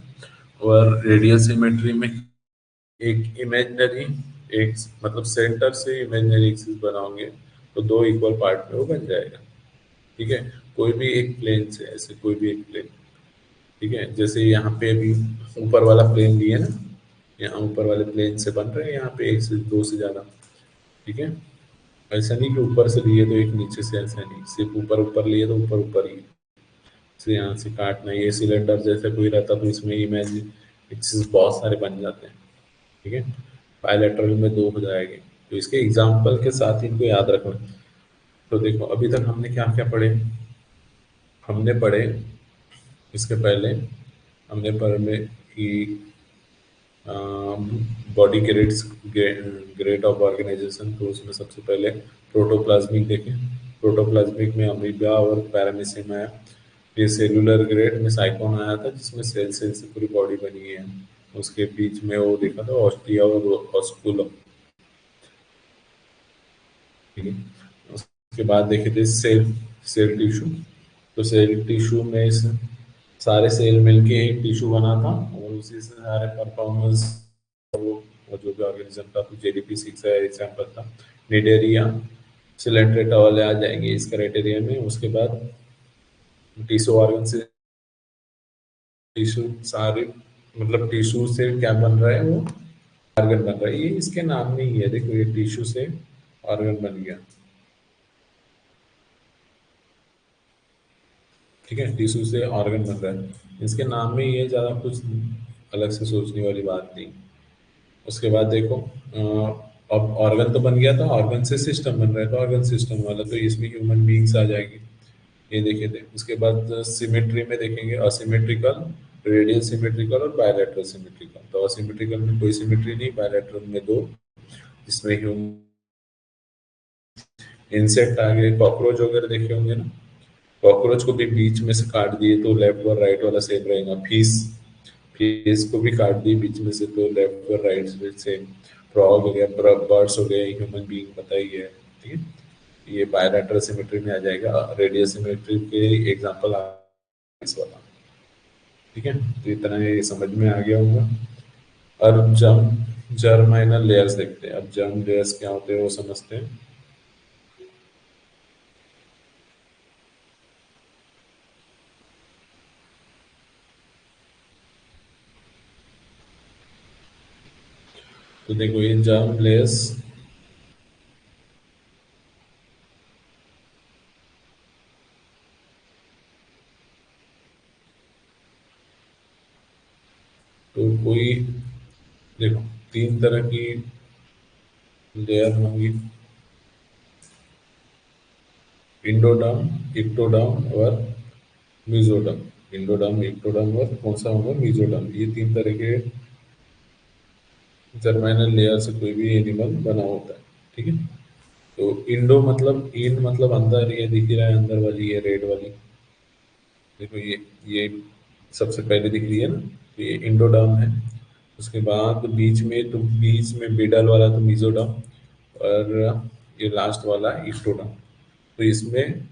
और रेडियल सिमेट्री में एक इमेजिनरी, एक मतलब सेंटर से इमेजिनरी एक्सिस बनाओगे तो दो इक्वल पार्ट में वो बन जाएगा, ठीक है। कोई भी एक प्लेन से, ऐसे कोई भी एक प्लेन, ठीक है, जैसे यहाँ पे अभी ऊपर वाला प्लेन लिए ना, यहाँ ऊपर वाले प्लेन से बन रहे हैं यहाँ पे एक से दो से ज्यादा, ठीक है। ऐसा नहीं कि ऊपर से लिए तो एक नीचे से, ऐसा नहीं, सिर्फ ऊपर ऊपर लिए तो ऊपर ऊपर ही, से यहाँ से काटना, ये सिलेंडर जैसे कोई रहता तो इसमें इमेज एक्सिस बहुत सारे बन जाते हैं, ठीक है। बायलैटरल में दो हो जाएंगे, तो इसके एग्जाम्पल के साथ इनको याद रखना। तो देखो अभी तक हमने क्या क्या पढ़े, हमने पढ़े इसके पहले, हमने पढ़े कि body grades, grade of organisation, तो उसमें सबसे पहले प्रोटोप्लाज्मिक देखें, प्रोटोप्लाज्मिक में अमीबा और पैरामीशियम आया, फिर सेलुलर ग्रेड में साइक्लोन आया था जिसमें सेल सेल से पूरी बॉडी बनी है, उसके बीच में वो देखा था ऑस्टिया और ऑस्कुलम, ठीक है। उसके बाद देखे थे सेल, सेल टिश्यू, तो सेल टिश्यू में सारे सेल मिलके एक टिश्यू बना था, और उसी से सारे परफॉर्मेंस, और जो भी ऑर्गेनिज्म था, तो जेडीपी सिक्स है एग्जाम्पल था, निडेरिया, सिलेंट्रेटा वाले आ जाएंगे इस क्राइटेरिया में। उसके बाद टिश्यू ऑर्गन से, टिश्यू सारे, मतलब टिश्यू से क्या बन रहा है वो, ऑर्गन बन रहा है, ये इसके नाम में ही है, देखो ये टिश्यू से ऑर्गन बन गया, ठीक है, टिश्यू से ऑर्गन बन रहा है, इसके नाम में ये ज्यादा कुछ अलग से सोचने वाली बात नहीं। उसके बाद देखो अब ऑर्गन तो बन गया था, ऑर्गन से सिस्टम बन रहा है, तो ऑर्गन सिस्टम वाला तो इसमें ह्यूमन बींग्स आ जाएगी, ये देखे थे। उसके बाद सिमेट्री में देखेंगे असिमेट्रिकल, रेडियल सिमेट्रिकल और बायलैटरल सिमेट्रिकल, तो असिमेट्रिकल में कोई सिमेट्री नहीं, बायलैटरल में दो, जिसमें ह्यूमन, इंसेक्ट आ गए, कॉकरोच वगैरह देखे होंगे ना, कॉकरोच को भी बीच में से काट दिए तो लेफ्ट और राइट वाला सेम रहेगा, फीस, फीस को भी काट दिए बीच में से तो लेफ्ट और राइट से, फ्रॉग हो गया, बर्ड्स हो गए, ह्यूमन बीइंग पता ही है, ठीक है। ये बायलैटरल सिमेट्री में आ जाएगा, रेडियल सिमेट्री के एग्जांपल इस वाला, ठीक है। तो इतना ये समझ में आ गया होगा। और जर्माइनल लेयर्स देखते हैं, अब जर्म लेयर्स क्या होते हैं वो समझते हैं। तो देखो ये जर्म लेस, तो कोई, देखो तीन तरह की लेयर होंगी, इंडोडर्म, इक्टोडर्म और मीजोडर्म। इंडोडर्म, इक्टोडर्म और कौन सा होगा, मीजोडर्म। ये तीन तरह के जर्माइनल लेयर से कोई भी एनिमल बना होता है। ठीक है। तो इंडो मतलब, इन मतलब अंदर, ये दिख रहा है अंदर वाली, ये रेड वाली, देखो ये सबसे पहले दिख रही है ना, तो ये इंडोडर्म है। उसके बाद बीच में, तो बीच में मिडल वाला तो मीजोडर्म, और ये लास्ट वाला इक्टोडर्म। तो इसमें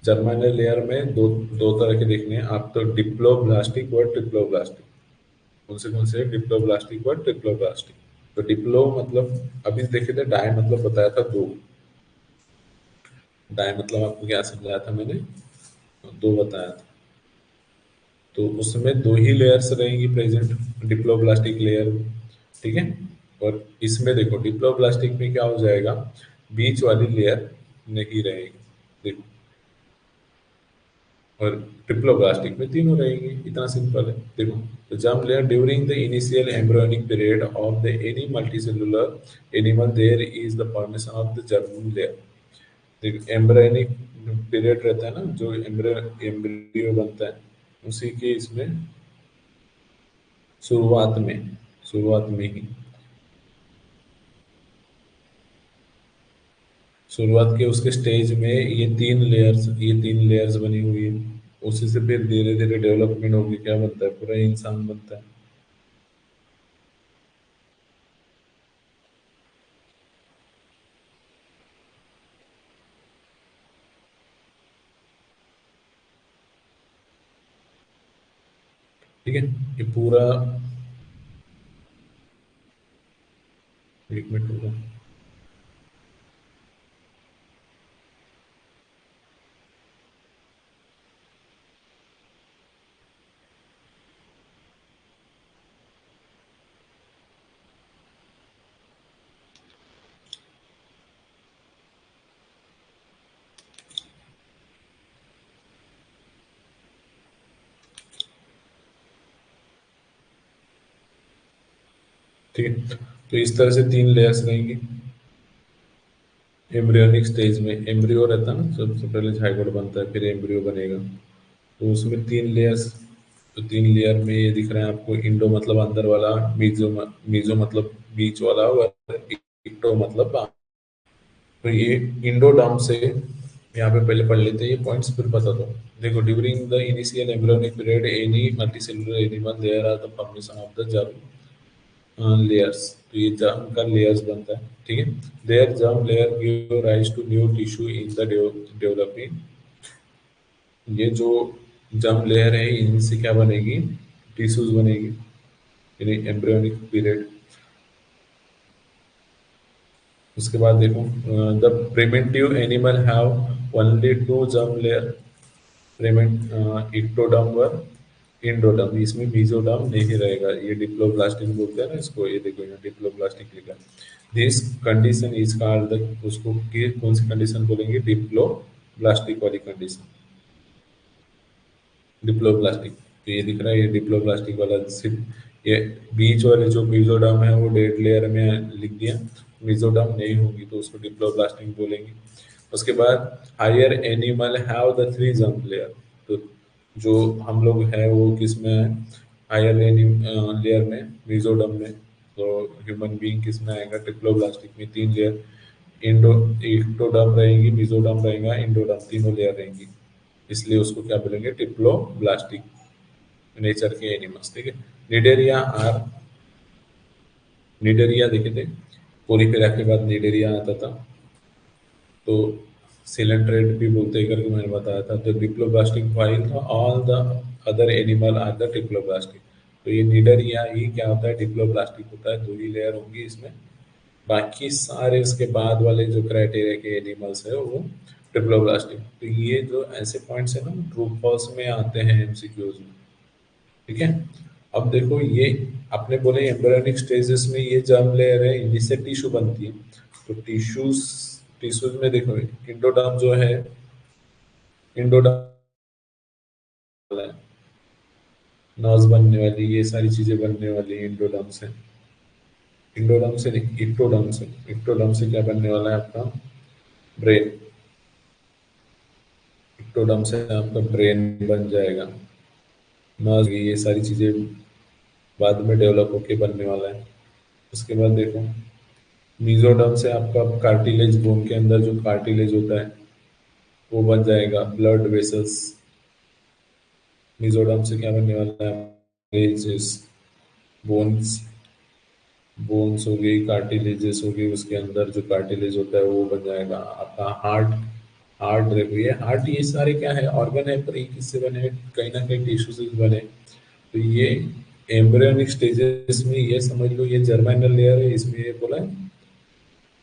जर्मानल लेयर में दो दो तरह के देखने हैं आप, तो डिप्लोब्लास्टिक और ट्रिप्लोब्लास्टिक। कौन से डिप्लोब्लास्टिक और ट्रिप्लोब्लास्टिक। तो डिप्लो मतलब अभी देखे थे, डाई मतलब बताया था दो। डाई मतलब आपको क्या समझाया था मैंने, दो बताया था। तो उसमें दो ही लेयर्स रहेंगी प्रेजेंट, डिप्लोब्लास्टिक लेयर। ठीक है। और इसमें देखो डिप्लोब्लास्टिक में क्या हो जाएगा, बीच वाली लेयर नहीं रहेगी। देखो, और ट्रिप्लोब्लास्टिक में तीनों रहेंगी, इतना सिंपल है। देखो, तो germ layer during the initial embryonic period of the any multicellular animal there is the formation of the germ layer. देखो एम्ब्रियोनिक पीरियड रहता है ना, जो एम्ब्रियो बनता है, उसी के इसमें शुरुआत में, शुरुआत में ही, शुरुआत के उसके स्टेज में ये तीन लेयर्स बनी हुई है। उसी से फिर धीरे धीरे डेवलपमेंट होगी, क्या बनता है, पूरा इंसान बनता है। ठीक है। ये पूरा, एक मिनट होगा। ठीक है। तो इस तरह से तीन लेयर्स रहेंगी। एम्ब्रियोनिक स्टेज में एम्ब्रियो रहता है ना, सबसे पहले जाइगोट बनता है, फिर एम्ब्रियो बनेगा। तो उसमें तीन लेयर्स, तो तीन लेयर में ये दिख रहा है आपको, इंडो मतलब अंदर वाला, मीजो मीजो मतलब बीच वाला, और इक्टो मतलब बाहर। तो ये इंडोडर्म से यहाँ पे पहले पढ़ लेते हैं ये पॉइंट्स, फिर बता दो। देखो, during the initial embryonic period any multicellular animal there are the formation of the germ layers. तो ये जर्म का लेयर्स बनता है। ठीक है। There germ layer give rise to new tissue in the developing. ये जो जर्म लेयर है, इनसे क्या बनेगी, टिश्यूज बनेगी, यानी एम्ब्रियोनिक पीरियड। उसके बाद देखो, the primitive animal have only two germ layer, primitive ectoderm व इंडोडर्म। इसमें मीजोडर्म नहीं रहेगा, ये डिप्लोब्लास्टिक बोलते हैं ना इसको, ये देखो यहाँ डिप्लोब्लास्टिक लिखा है। This condition is called the, उसको कौन सी कंडीशन बोलेंगे, डिप्लोब्लास्टिक वाली कंडीशन, डिप्लोब्लास्टिक। तो ये दिख रहा है, ये डिप्लोब्लास्टिक वाला, सिर्फ ये बीच वाले जो मीजोडर्म है वो डेड लेयर में लिख दिया, मीजोडर्म नहीं होगी तो उसको डिप्लोब्लास्टिक बोलेंगे। उसके बाद higher animal have the three jump layer. तो जो हम लोग है वो किस में है, हायर लेयर में, मीजोडर्म में। तो ह्यूमन बीइंग किस में आएगा, डिप्लोब्लास्टिक में, तीन लेयर, इंडो इक्टोडर्म रहेंगी, मीजोडर्म रहेगा, इंडोडर्म, तीनों लेयर रहेंगी। इसलिए उसको क्या बोलेंगे, डिप्लोब्लास्टिक नेचर के एनिमल्स। ठीक है। निडेरिया आर, निडेरिया देखे थे, पोरीफेरा के बाद निडेरिया आता था, तो सिलेंट्रेट भी बोलते हैं करके मैंने बताया था। तो डिप्लोब्लास्टिक वाइल था, all the other animal are the diploblastic. तो ये निडरिया ही क्या होता है, डिप्लोब्लास्टिक होता है, दो ही लेयर होंगी इसमें। बाकी सारे इसके बाद वाले जो क्राइटेरिया के एनिमल्स है वो ट्रिप्लोब्लास्टिक। तो ये जो ऐसे पॉइंट्स है ना, ट्रू फॉल्स में आते हैं एमसीक्यूज में। ठीक है। अब देखो ये आपने बोले एम्ब्रियोनिक स्टेजेस में ये जर्म लेयर है, इन्हीं से टिश्यू बनती है। तो टिश्यूज टिश्यूज में देखो इंडोडर्म जो है, इंडोडर्म है, नर्व्स बनने वाली, ये सारी चीजें बनने वाली इंडोडर्म से। इंडोडर्म से नहीं, इक्टोडर्म से। इक्टोडर्म से क्या बनने वाला है आपका? ब्रेन। इक्टोडर्म से आपका ब्रेन बन जाएगा, नर्व, ये सारी चीजें बाद में डेवलप होके बनने वाला है। उसके बाद देखो मीजोडर्म से आपका कार्टिलेज, बोन के अंदर जो कार्टिलेज होता है वो बन जाएगा, ब्लड वेसल्स। मीजोडर्म से क्या बनने वाला है? कार्टिलेजेस, बोन्स, बोन्स हो गई, कार्टिलेजेस हो गई, उसके अंदर जो कार्टिलेज होता है वो बन जाएगा आपका हार्ट। हार्ट देखो, ये हार्ट, ये सारे क्या है, ऑर्गन है, पर ये किससे बने हैं? कहीं ना कहीं टिश्यू से बने। तो ये एम्ब्रियोनिक स्टेजेस में ये समझ लो ये जर्मिनल लेयर है, इसमें ये बोला है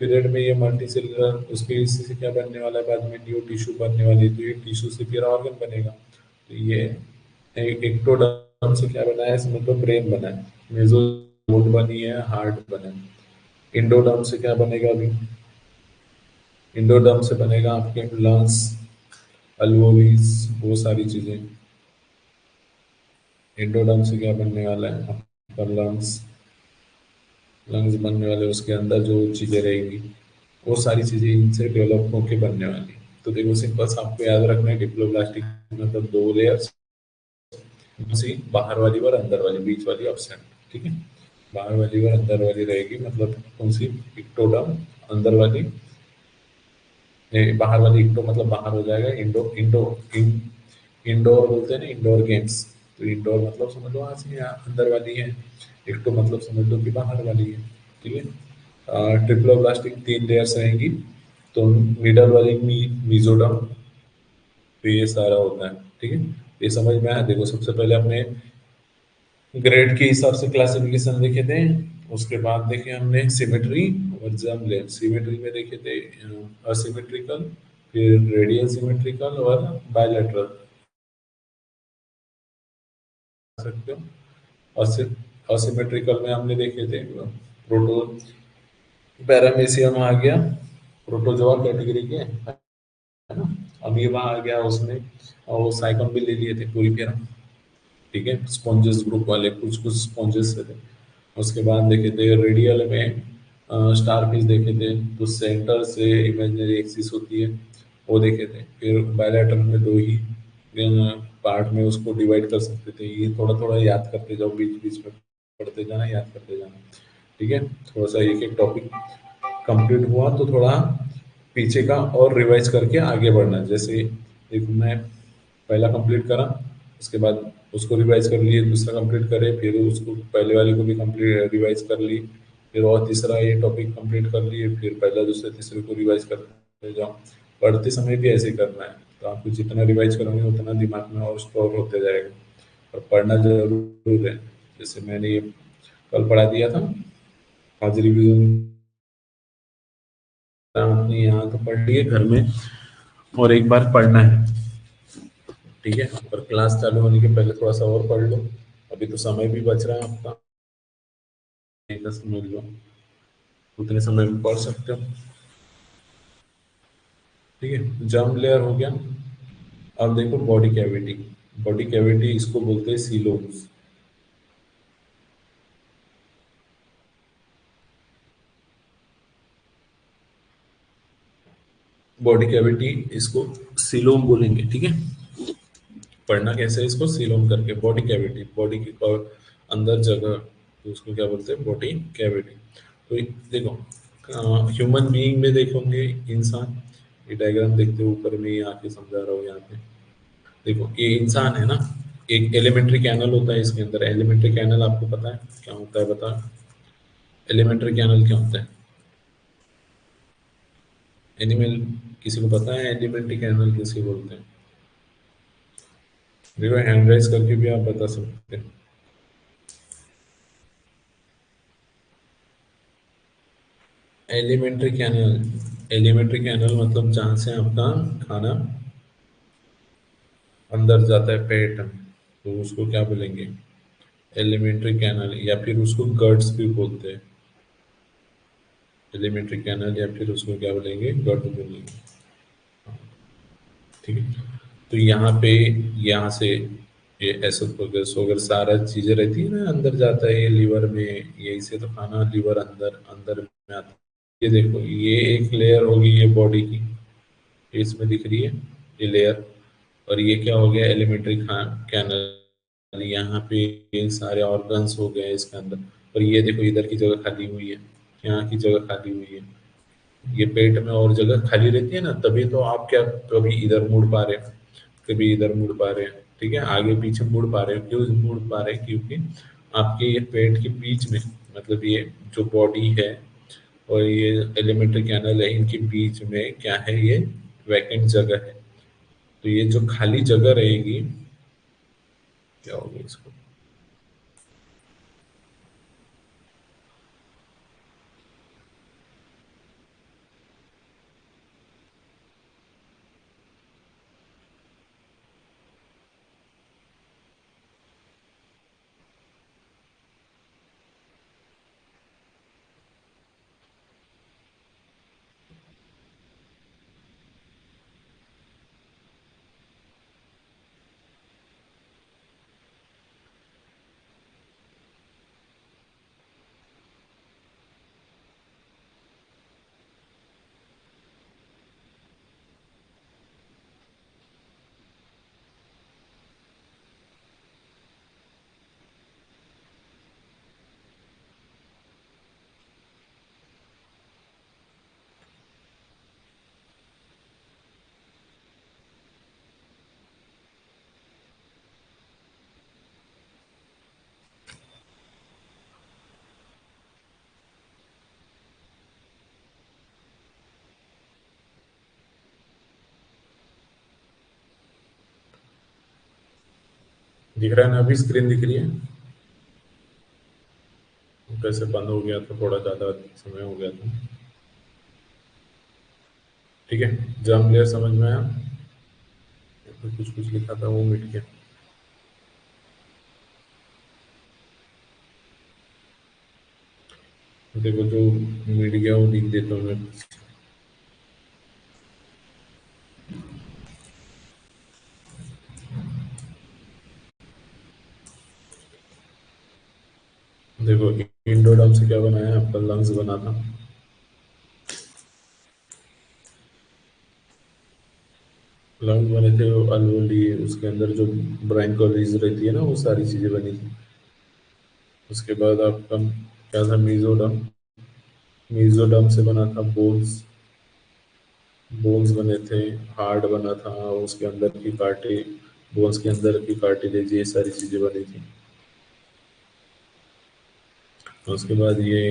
पीरियड में ये मल्टी सेलुलर, उसके हिस्से से क्या बनने वाला है, बाद में न्यू टिश्यू बनने वाली है, तो ये टिश्यू से फिर ऑर्गन बनेगा। तो ये एक्टोडर्म से क्या बना है, समझ लो ब्रेन बना है। मेसोडर्म बनी है, हार्ट बना है। इंडोडर्म से क्या बनेगा अभी? इंडोडर्म से बनेगा आपके लंग्स, अल्वोलीज, वो सारी चीजें। इंडोडर्म से क्या बनने वाला है आपका? लंग्स, लंग्स बनने वाले, उसके अंदर जो चीजें रहेंगी वो सारी चीजें इनसे डेवलप होके बनने वाली। तो देखो सिंपल सा आपको याद रखना है, डिप्लोब्लास्टिक मतलब दो लेयर्स, सी बाहर वाली और अंदर वाली, बीच वाली एब्सेंट। ठीक है, बाहर वाली और अंदर वाली रहेगी, मतलब कौन सी? इक्टोडर्म। अंदर वाली, बाहर वाली इक्टो मतलब बाहर हो जाएगा, इंडो इंडो इन, इंडोर बोलते हैं ना, इंडोर गेम्स। तो इंडोर मतलब समझ लो वहां से यहाँ अंदर वाली है, इक्टो मतलब समझ लो कि बाहर वाली है। ठीक है, ट्रिप्लोब्लास्टिक तीन लेयर्स रहेंगी। तो मिडल वाली मीजोडर्म, तो ये सारा होता है। ठीक है, ये समझ में आया? देखो सबसे पहले हमने ग्रेड के हिसाब से क्लासिफिकेशन देखे थे, उसके बाद देखे हमने सिमेट्री और जर्म लेयर। सिमेट्री में देखे थे असिमेट्रिकल, फिर रेडियल सिमेट्रिकल और बायलैटरल सकते हो। असिमेट्रिकल में हमने देखे थे प्रोटो पैरामीशियम आ गया, प्रोटोजोआ कैटेगरी के, है ना। अमीबा आ गया उसमें, और वो साइकन भी ले लिए थे पूरी तरह। ठीक है, स्पॉन्जेस ग्रुप वाले कुछ कुछ स्पॉन्जेस थे। उसके बाद देखे थे रेडियल में स्टार फिश देखे थे, तो सेंटर से इमेजिनरी एक्सिस होती है, वो देखे थे। फिर बायलैटरल में दो ही पार्ट में उसको डिवाइड कर सकते थे। ये थोड़ा थोड़ा याद करते जाओ, बीच बीच में पढ़ते जाना, याद करते जाना। ठीक है, थोड़ा सा एक एक टॉपिक कंप्लीट हुआ तो थोड़ा पीछे का और रिवाइज करके आगे बढ़ना। जैसे देखो मैं पहला कंप्लीट करा, उसके बाद उसको रिवाइज कर लिए, दूसरा कंप्लीट करे, फिर उसको पहले वाले को भी कंप्लीट रिवाइज कर ली, फिर और तीसरा ये टॉपिक कंप्लीट कर लिए, फिर पहला दूसरे तीसरे को रिवाइज करते जाओ। पढ़ते समय भी ऐसे ही करना है, तो आपको जितना रिवाइज करोगे उतना दिमाग में और स्टोर होते जाएगा। और पढ़ना जरूर है, जैसे मैंने ये कल पढ़ा दिया था, आज रिवीजन आपने यहाँ तो पढ़ लिए घर में, और एक बार पढ़ना है। ठीक है, और क्लास चालू होने के पहले थोड़ा सा और पढ़ लो, अभी तो समय भी बच रहा है आपका, एक 10 मिनट लो, उतने समय में पढ़ सकते हो। ठीक है, जर्म लेयर हो गया। अब देखो बॉडी कैविटी। बॉडी कैविटी इसको बोलते हैं सीलोम्स। बॉडी कैविटी इसको सीलोम बोलेंगे। ठीक है, पढ़ना कैसे है इसको, सीलोम करके, बॉडी कैविटी, बॉडी के अंदर जगह, तो उसको क्या बोलते हैं? Body cavity. तो देखो ह्यूमन बीइंग में देखोगे, इंसान, ये डायग्राम देखते हो ऊपर में, ये आके समझा रहा हूँ यहाँ पे। देखो ये इंसान है ना, एक एलिमेंट्री कैनल होता है इसके अंदर। एलिमेंट्री कैनल आपको पता है क्या होता है? बता, एलिमेंट्री कैनल क्या होता है? एनिमल, किसी को पता है एलिमेंट्री कैनल किसे बोलते हैं? देखो हैंड राइज करके भी आप बता सकते हैं। एलिमेंट्री कैनल, एलिमेंट्री कैनल मतलब जहाँ से आपका खाना अंदर जाता है पेट में, तो उसको क्या बोलेंगे? एलिमेंट्री कैनल या फिर उसको गट्स भी बोलते हैं। एलिमेंट्री कैनल या फिर उसको क्या बोलेंगे, गट बोलेंगे। ठीक है। तो यहाँ पे, यहाँ से ये एसोफेगस वगैरह सारा चीजें रहती है ना, अंदर जाता है ये लीवर में, यही से तो खाना लीवर अंदर अंदर में आता है। ये देखो, ये एक लेयर होगी ये बॉडी की, ये इसमें दिख रही है ये लेयर। और ये क्या हो गया, एलिमेंट्री कैनल, यहाँ पे ये सारे ऑर्गन्स हो गए इसके अंदर। और ये देखो इधर की जगह खाली हुई है, यहाँ की जगह खाली हुई है। ये पेट में और जगह खाली रहती है ना, तभी तो आप क्या कभी इधर मुड़ पा रहे हैं, कभी इधर मुड़ पा रहे हैं। ठीक है, आगे पीछे मुड़ पा रहे हैं, क्यों मुड़ पा रहे हैं, क्योंकि आपके ये पेट के बीच में, मतलब ये जो बॉडी है और ये एलिमेंट्री कैनल है, इनके बीच में क्या है, ये वैकेंट जगह है। तो ये जो खाली जगह रहेगी, क्या होगी इसको, दिख रहा है ना, अभी स्क्रीन दिख रही है। कैसे बंद हो गया था, थोड़ा ज्यादा समय हो गया था। ठीक है, जर्म लेयर समझ में आया। तो कुछ कुछ लिखा था वो मिट गया। देखो जो मिट गया वो लिख देता हूँ मैं। देखो, इंडोडर्म से क्या बनाया, आपका लंग्स बना था। लंग्स बने थे, वो अलवोली, उसके अंदर जो ब्राइन कॉलोनीज रहती है ना, वो सारी चीजें बनी थी। उसके बाद आपका क्या था, मीजोडर्म। मीजोडर्म से बना था बोन्स। बोन्स बने थे, हार्ट बना था, उसके अंदर की काटे, बोन्स के अंदर की कार्टिलेज, ये सारी चीजें बनी थी। उसके बाद ये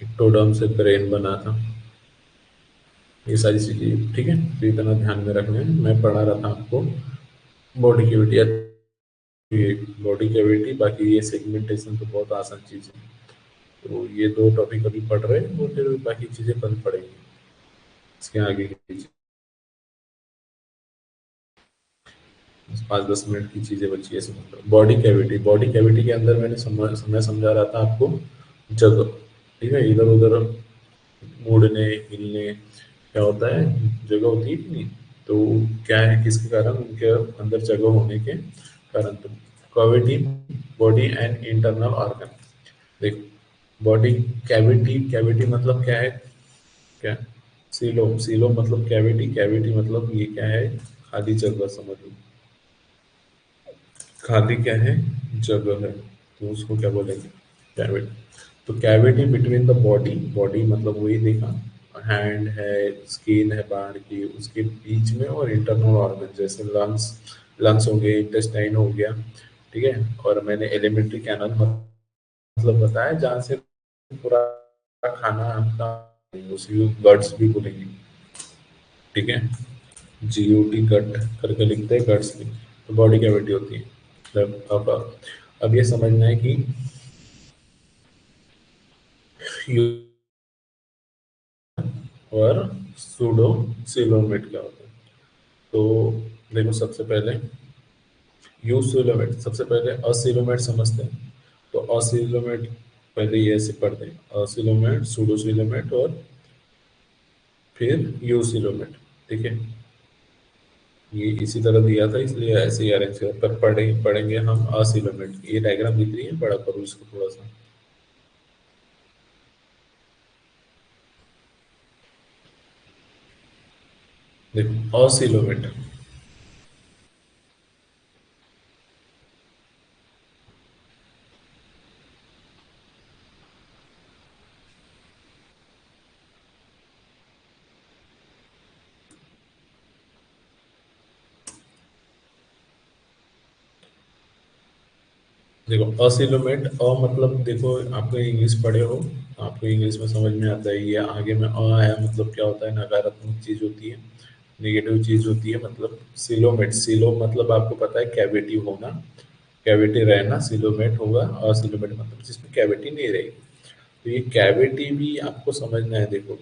इक्टोडर्म से ब्रेन बना था। ये सारी चीजें, ठीक है, तो इतना ध्यान में रखना है। मैं पढ़ा रहा था आपको बॉडी कैविटी, ये बॉडी कैविटी, बाकी ये सेगमेंटेशन तो बहुत आसान चीज है। तो ये दो टॉपिक अभी पढ़ रहे हैं, वो फिर बाकी चीजें कल पढ़ेंगे इसके आगे की चीजें। 5-10 मिनट की चीजें बची है समझ। बॉडी कैविटी, बॉडी कैविटी के अंदर मैं समझा रहा था आपको जगह। ठीक है, इधर उधर मुड़ने हिलने क्या होता है, जगह होती है कि नहीं। तो क्या है, किसके कारण, उनके अंदर जगह होने के कारण। तो cavity, body and internal organ. देखो, बॉडी कैविटी, कैविटी मतलब क्या है, क्या, सीलो, सीलो मतलब कैविटी, कैविटी मतलब ये क्या है, खाली जगह समझ लो। खाली क्या है, जगह है, तो उसको क्या बोलेंगे, कैविटी। तो cavity between the body, body मतलब वही देखा, हैंड है, स्किन है बाहर की, उसके बीच में, और इंटरनल ऑर्गन जैसे लंग्स, लंग्स हो गए, इंटेस्टाइन हो गया। ठीक है, और मैंने एलिमेंट्री कैनल मतलब बताया, जहाँ से पूरा खाना आपका, उसी गट्स भी बोलेंगे। ठीक है, GOT गट करके लिखते हैं, गट्स की। तो बॉडी कैविटी होती है। अब ये समझना है कि और सूडो सिलोमेट क्या होता है। तो देखो, सबसे पहले यूसिलोमेट सबसे पहले असिलोमेट समझते हैं। तो असिलोमेट पहले ये ऐसे पढ़ते हैं, असिलोमेट, सूडोसिलोमेट और फिर यूसिलोमेट। ठीक है, ये इसी तरह दिया था इसलिए ऐसे ही अरेंज कर, पर पढ़ेंगे हम असिलोमेट। ये डायग्राम दिख रही है, बड़ा करो इसको थोड़ा सा। देखो असिलोमेट। देखो असिलोमेट, अ मतलब देखो, आपने इंग्लिश पढ़े हो, आपको इंग्लिश में समझ में आता है। ये आगे में अ आया मतलब क्या होता है, नकारात्मक चीज होती है, नेगेटिव चीज होती है। मतलब सिलोमेट, सिलो मतलब आपको पता है कैविटी होना, कैविटी रहना सिलोमेट होगा। असिलोमेट मतलब जिसमें कैविटी नहीं रहेगी। तो ये कैविटी भी आपको समझना है। देखो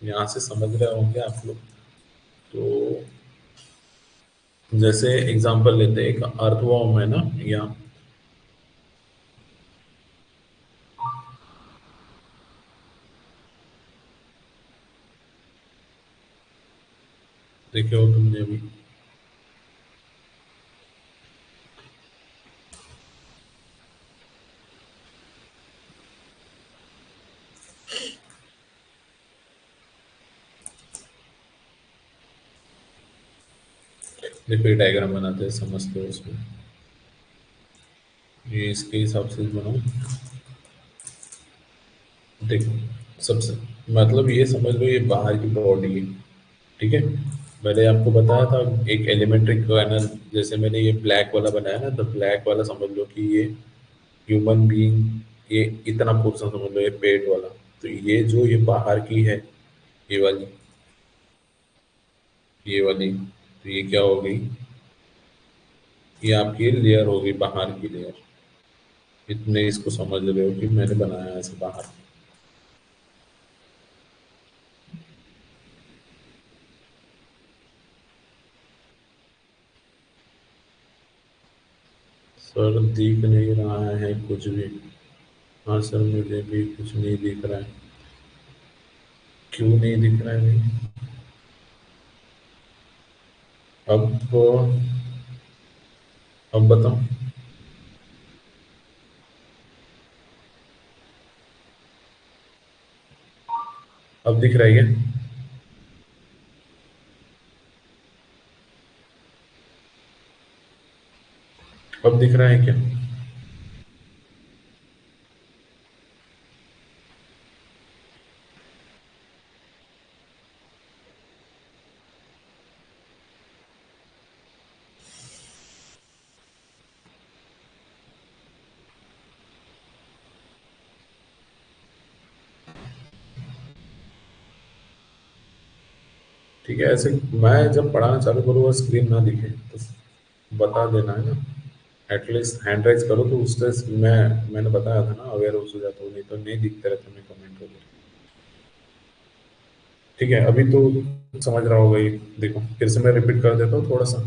यहाँ से समझ रहे होंगे आप लोग। तो जैसे एग्जांपल लेते हैं, एक अर्थवर्म है ना, या देखे हो तुमने अभी। देखो ये डायग्राम बनाते हैं, समझते हो उसमें। ये इसके हिसाब से बनाओ। देखो सबसे मतलब ये समझ लो, ये बाहर की बॉडी है। ठीक है, मैंने आपको बताया था एक एलिमेंट्री कर्नल, जैसे मैंने ये ब्लैक वाला बनाया ना, तो ब्लैक वाला समझ लो कि ये ह्यूमन बीइंग, ये इतना पोर्शन समझ लो, ये पेट वाला। तो ये जो ये बाहर की है, ये वाली, ये वाली, तो ये क्या हो गई, ये आपकी लेयर हो गई, बाहर की लेयर। इतने इसको समझ रहे हो कि मैंने बनाया ऐसे बाहर। सर दिख नहीं रहा है कुछ भी। हाँ सर, मुझे भी कुछ नहीं दिख रहा है। क्यों नहीं दिख रहा है भाई? अब तो, अब बताओ। अब दिख रहा है क्या? अब दिख रहा है क्या? ठीक है, ऐसे मैं जब पढ़ाना चालू करूँ और स्क्रीन ना दिखे तो बता देना है ना। एटलीस्ट हैंड राइज करो तो उससे मैंने बताया था ना, अवेयर हो जाता हूँ, नहीं तो नहीं दिखते रहते मैं कमेंट वगैरह। ठीक है, अभी तो समझ रहा होगा ये। देखो फिर से मैं रिपीट कर देता हूँ थोड़ा सा।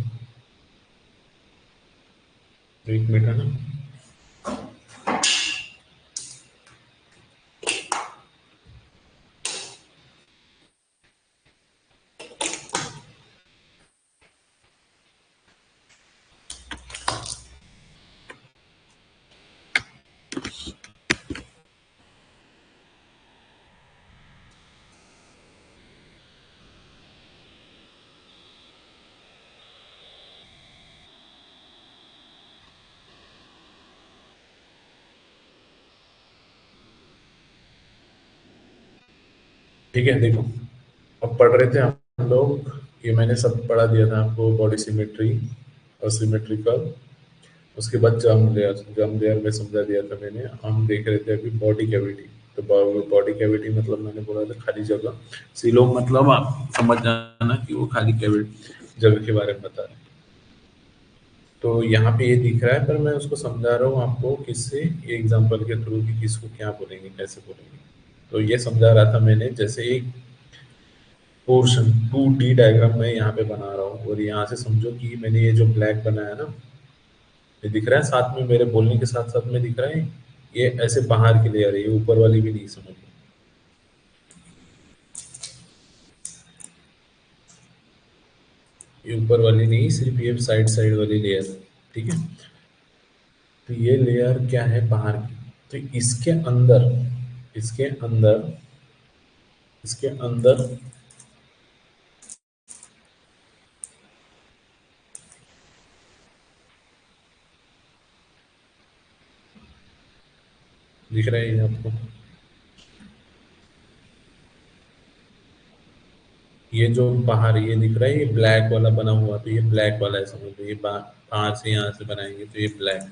एक मिनट है ना। ठीक है देखो, अब पढ़ रहे थे हम लोग, ये मैंने सब पढ़ा दिया था आपको, बॉडी सिमेट्री और सिमेट्रिकल। उसके बाद जर्म लेयर में समझा दिया था मैंने। हम देख रहे थे अभी बॉडी कैविटी। तो बॉडी कैविटी मतलब मैंने बोला था खाली जगह। सीलोम मतलब आप समझ जाना कि वो खाली कैविटी जगह के बारे में बता रहे हैं। तो यहाँ पे ये दिख रहा है, पर मैं उसको समझा रहा हूँ आपको किससे, ये एग्जांपल के थ्रू कि किसको क्या बोलेंगे, कैसे बोलेंगे। तो ये समझा रहा था मैंने, जैसे एक पोर्शन 2D डायग्राम मैं यहाँ पे बना रहा हूँ, और यहाँ से समझो कि मैंने ये जो ब्लैक बनाया ना, ये दिख रहा है साथ में, मेरे बोलने के साथ साथ में दिख रहा है। ये ऐसे बाहर की लेयर है, ये ऊपर वाली भी नहीं, समझ लो। ये ऊपर वाली नहीं, सिर्फ ये साइड साइड वाली लेयर। ठीक है। तो ये लेयर क्या है, बाहर की। तो इसके अंदर इसके अंदर दिख रहा है ये आपको? ये जो बाहर ये दिख रहा है, ये ब्लैक वाला बना हुआ, तो ये ब्लैक वाला है, समझ लो। ये बाहर से यहाँ से बनाएंगे तो ये ब्लैक।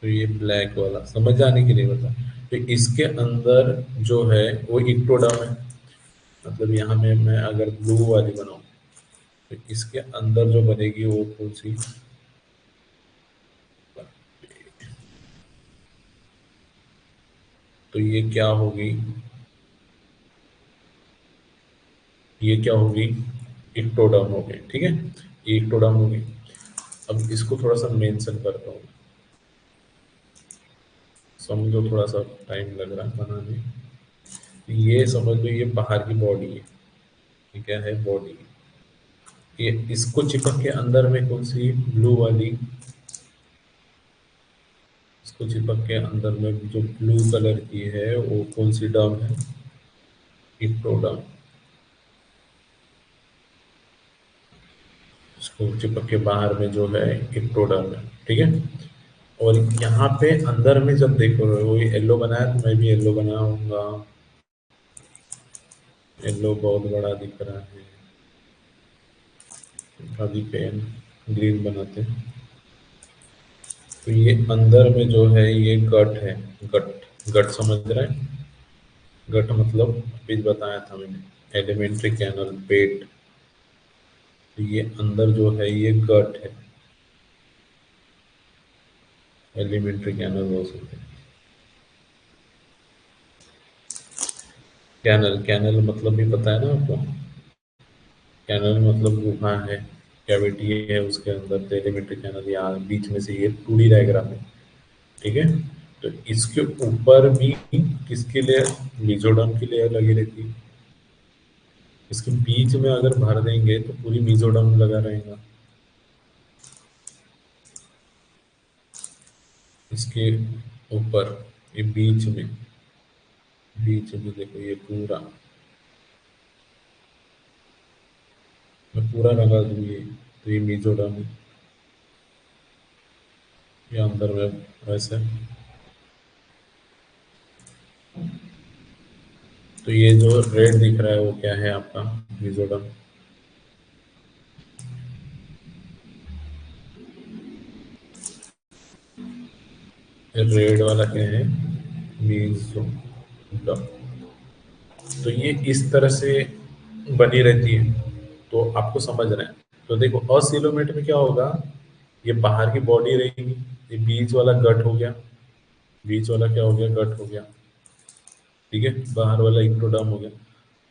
तो ये ब्लैक वाला समझ जाने के लिए बता। तो इसके अंदर जो है वो इक्टोडर्म है। मतलब यहाँ में मैं अगर ब्लू वाली बनाऊं, तो इसके अंदर जो बनेगी वो कौन सी? तो ये क्या होगी? ये क्या होगी? इक्टोडर्म हो गई, ठीक है। ये इक्टोडर्म हो गई। अब इसको थोड़ा सा मेंशन करता हूँ। समझो, थोड़ा सा टाइम लग रहा है बनाने। ये समझ लो, ये बाहर की बॉडी है। ये क्या है? बॉडी। ये इसको चिपक के अंदर में कौन सी ब्लू वाली? इसको चिपक के अंदर में जो ब्लू कलर की है वो कौन सी डर्म है? इक्टोडर्म। इसको चिपक के बाहर में जो है इक्टोडर्म है, ठीक है। और यहाँ पे अंदर में जब देखो वो येलो बनाया, तो मैं भी येलो बनाऊंगा। येलो बहुत बड़ा दिख रहा है। अभी पेन ग्रीन बनाते हैं। तो ये अंदर में जो है ये गट है। गट। गट समझ रहे हैं? गट मतलब अभी बताया था मैंने, एलिमेंट्री कैनल, पेट। तो ये अंदर जो है ये गट है। एलिमेंट्री कैनल बोल सकते हैं। कैनल, कैनल मतलब भी पता है ना आपको? कैनल मतलब गुफा है, कैविटी है उसके अंदर। तो एलिमेंट्री कैनल यहाँ बीच में से ये 2D डायग्राम है, ठीक है। तो इसके ऊपर भी किसकी लेयर? मेसोडर्म की लेयर लगी रहती है। इसके बीच में अगर भर देंगे तो पूरी मेसोडर्म लगा रहेगा। इसके ऊपर, ये बीच में देखो ये पूरा, मैं पूरा लगा दूँ ये, तो ये मेसोडर्म है। ये अंदर में वैसे। तो ये जो रेड दिख रहा है वो क्या है आपका? मेसोडर्म। रेड वाला क्या है? मेसोडर्म। तो ये इस तरह से बनी रहती है। तो आपको समझ रहे हैं? तो देखो असिलोमेट में क्या होगा, ये बाहर की बॉडी रहेगी, ये बीच वाला गट हो गया। बीच वाला क्या हो गया? गट हो गया, ठीक है। बाहर वाला इक्टोडर्म हो गया।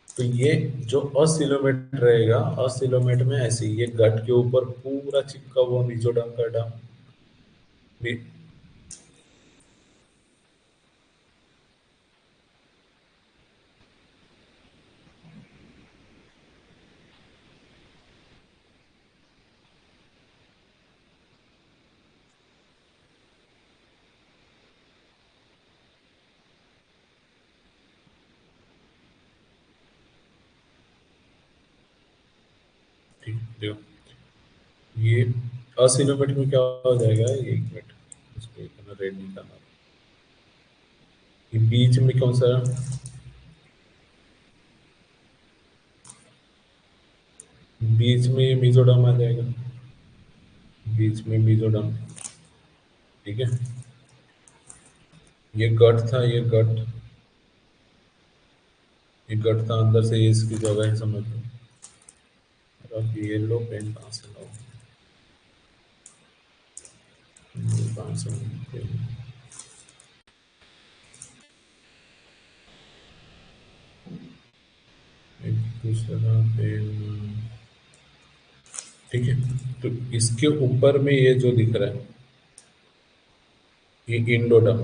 तो ये जो असिलोमेट रहेगा, असिलोमेट में ऐसे ही ये गट के ऊपर पूरा चिपका हुआ मेसोडर्म का डम भी। ठीक है, देखो ये असिलोमेट में क्या हो जाएगा, एक मिनट, इसको इतना रेड निकालना। ये बीच में कौन सा? बीच में ये मिजोरम आ जाएगा। बीच में मिजोरम, ठीक है। ये गढ़ था, ये गढ़ था अंदर से, ये इसकी जगह है, समझ लो। और अब ये लो पेन कहाँ से लाओ? ये कहाँ से लाऊं पेन? एक दूसरा पेन। ठीक है। तो इसके ऊपर में ये जो दिख रहा है, ये इंडोडम,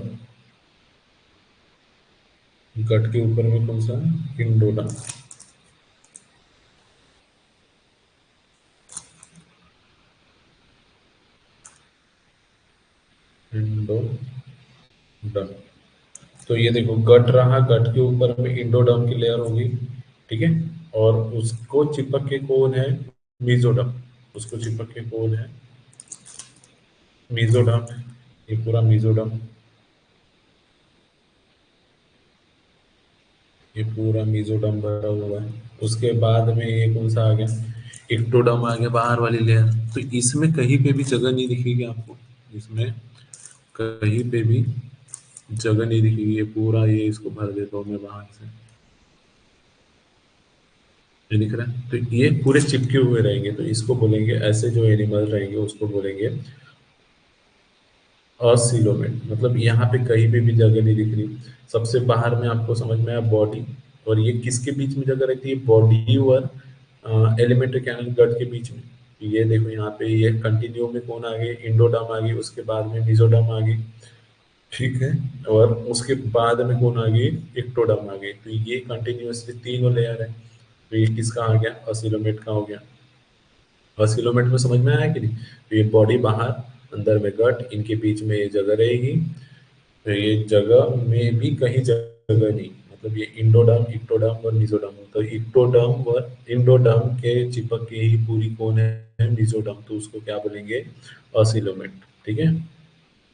गट के ऊपर में कौन सा है? इंडोडम। इंडोडम। तो ये देखो गट रहा, गट के ऊपर में इंडोडर्म की लेयर होगी, ठीक है। और उसको चिपक के कौन है? मीजोडर्म। उसको चिपक के कौन है? मीजोडर्म है। ये पूरा मीजोडर्म, ये पूरा मीजोडर्म भरा हुआ है। उसके बाद में ये कौन सा आ गया? इक्टोडर्म आ गया, बाहर वाली लेयर। तो इसमें कहीं पे भी जगह नहीं दिखेगी आपको, इसमें कहीं पे भी जगह नहीं दिखेगी। ये पूरा, ये इसको भर देता हूँ मैं बाहर से, ये दिख रहा है। तो ये पूरे चिपके हुए रहेंगे, तो इसको बोलेंगे, ऐसे जो एनिमल रहेंगे उसको बोलेंगे असिलोमेट। मतलब यहाँ पे कहीं पे भी जगह नहीं दिख रही। सबसे बाहर में आपको समझ में आया बॉडी, और ये किसके बीच में जगह रहती है? बॉडी और एलिमेंट्री कैनल गट के बीच में। ये देखो यहाँ पे ये कंटिन्यू में कौन आ गई? इंडोडर्म आ गई, उसके बाद में मिजोडर्म आ गई, ठीक है। और उसके बाद में कौन आ गई? इक्टोडर्म आ गई। तो ये कंटिन्यूअसली तीनों लेयर है। तो ये किसका आ गया? असिलोमेट का हो गया। ऑसिलोमेट में समझ में आया कि नहीं? तो ये बॉडी बाहर, अंदर में गट, इनके बीच में ये जगह रहेगी। तो ये जगह में भी कहीं जगह नहीं, मतलब ये इंडोडर्म, इक्टोडर्म और मिजोडर्म। तो इक्टोडर्म और इंडोडर्म के चिपक के ही पूरी कौन है? मिजोडर्म। तो उसको क्या बोलेंगे? ऑसिलोमेट, ठीक है।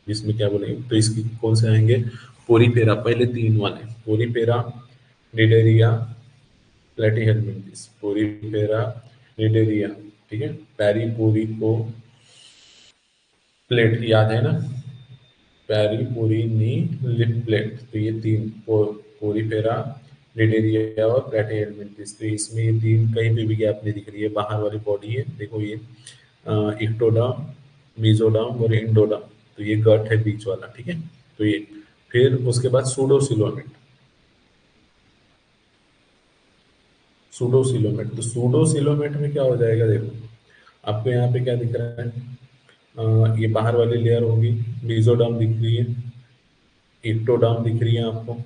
इसमें क्या बोलेंगे? तो इसकी कौन से आएंगे? पोरीपेरा, पहले तीन वाले, पोरीपेरा, निडेरिया, प्लेटीहेलमिन्थिस। पोरीपेरा, निडेरिया, ठीक है। पैरीपोरी को प्लेट याद है ना? पैरीपोरी नी लिप प्लेट। तो ये तीन, पोरीफेरा, लिडेरिया और प्लेटीहेलमिन्थिस। तो इसमें ये तीन कहीं पे भी गैप नहीं दिख रही है। बाहर वाली बॉडी है, देखो ये इक्टोडर्म, मीजोडर्म और इंडोडर्म। तो ये गट है बीच वाला, ठीक है। तो ये फिर उसके बाद सूडोसिलोमेट। सूडोसिलोमेट, तो सूडोसिलोमेट में क्या हो जाएगा? देखो आपको यहाँ पे क्या दिख रहा है? ये बाहर वाली लेयर होगी, मीजोडर्म दिख रही है, इक्टोडर्म दिख रही है आपको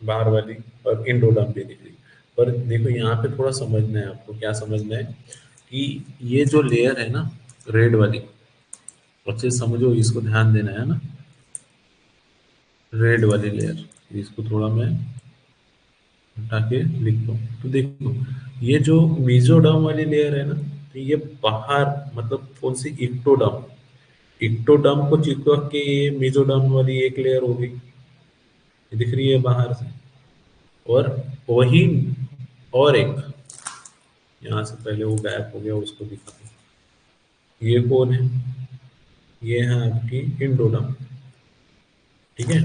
बाहर वाली, और इंडोडर्म भी दिख रही है। पर देखो यहाँ पे थोड़ा समझना है आपको। क्या समझना है? कि ये जो लेयर है ना, रेड वाली, अच्छे से समझो, इसको ध्यान देना है ना। रेड वाली लेयर, इसको थोड़ा मैं हटा के लिखता हूँ। तो देखो ये जो मीजोडर्म वाली लेयर है ना, तो ये बाहर, मतलब कौन सी? इक्टोडर्म। इक्टोडर्म को चिपक के ये मीजोडर्म वाली एक लेयर होगी, ये दिख रही है बाहर से। और वही, और एक यहाँ से पहले वो गायब हो गया, उसको दिखा दो। ये कौन है? ये है आपकी इंडोडर्म, ठीक है।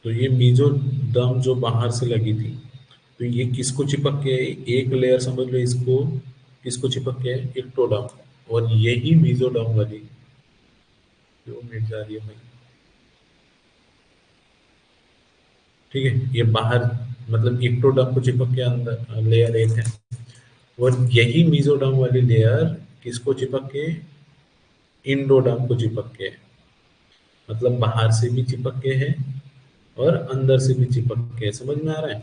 तो ये मीजोडर्म जो बाहर से लगी थी, तो ये किसको चिपक के? एक लेयर समझ लो इसको, किसको चिपक के? इक्टोडर्म। और यही मीजोडर्म वाली, जो मिट जा रही है भाई, ठीक है। ये बाहर, मतलब इक्टोडर्म को चिपक के अंदर लेयर एक है, और यही मीजोडर्म वाली लेयर किसको चिपक के? इंडोडर्म को चिपक के है। मतलब बाहर से भी चिपक के है और अंदर से भी चिपक के है। समझ में आ रहा है?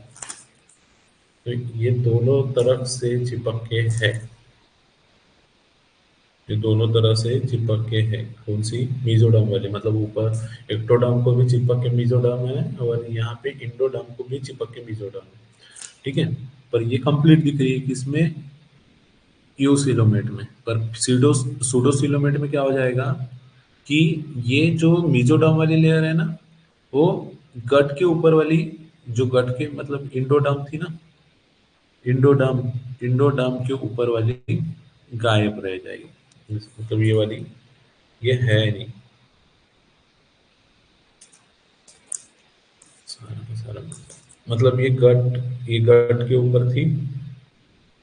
तो ये दोनों तरफ से चिपक के है, ये दोनों तरह से चिपक के है। कौन सी? मीजोडर्म वाली, मतलब ऊपर एक्टोडर्म को भी चिपक के मीजोडर्म है, और यहाँ पे इंडोडर्म को भी चिपक के मीजोडर्म है, ठीक है। पर ये कंप्लीट दिख रही है किसमें? यूसिलोमेट में। पर सूडोसिलोमेट में क्या हो जाएगा? कि ये जो मीजोडर्म वाली लेयर है ना, वो गट के ऊपर वाली, जो गट के मतलब इंडोडर्म थी ना, इंडोडर्म, इंडोडर्म के ऊपर वाली गायब रह जाएगी। मतलब ये वाली, ये है नहीं, सारा का सारा। मतलब ये गट के ऊपर थी,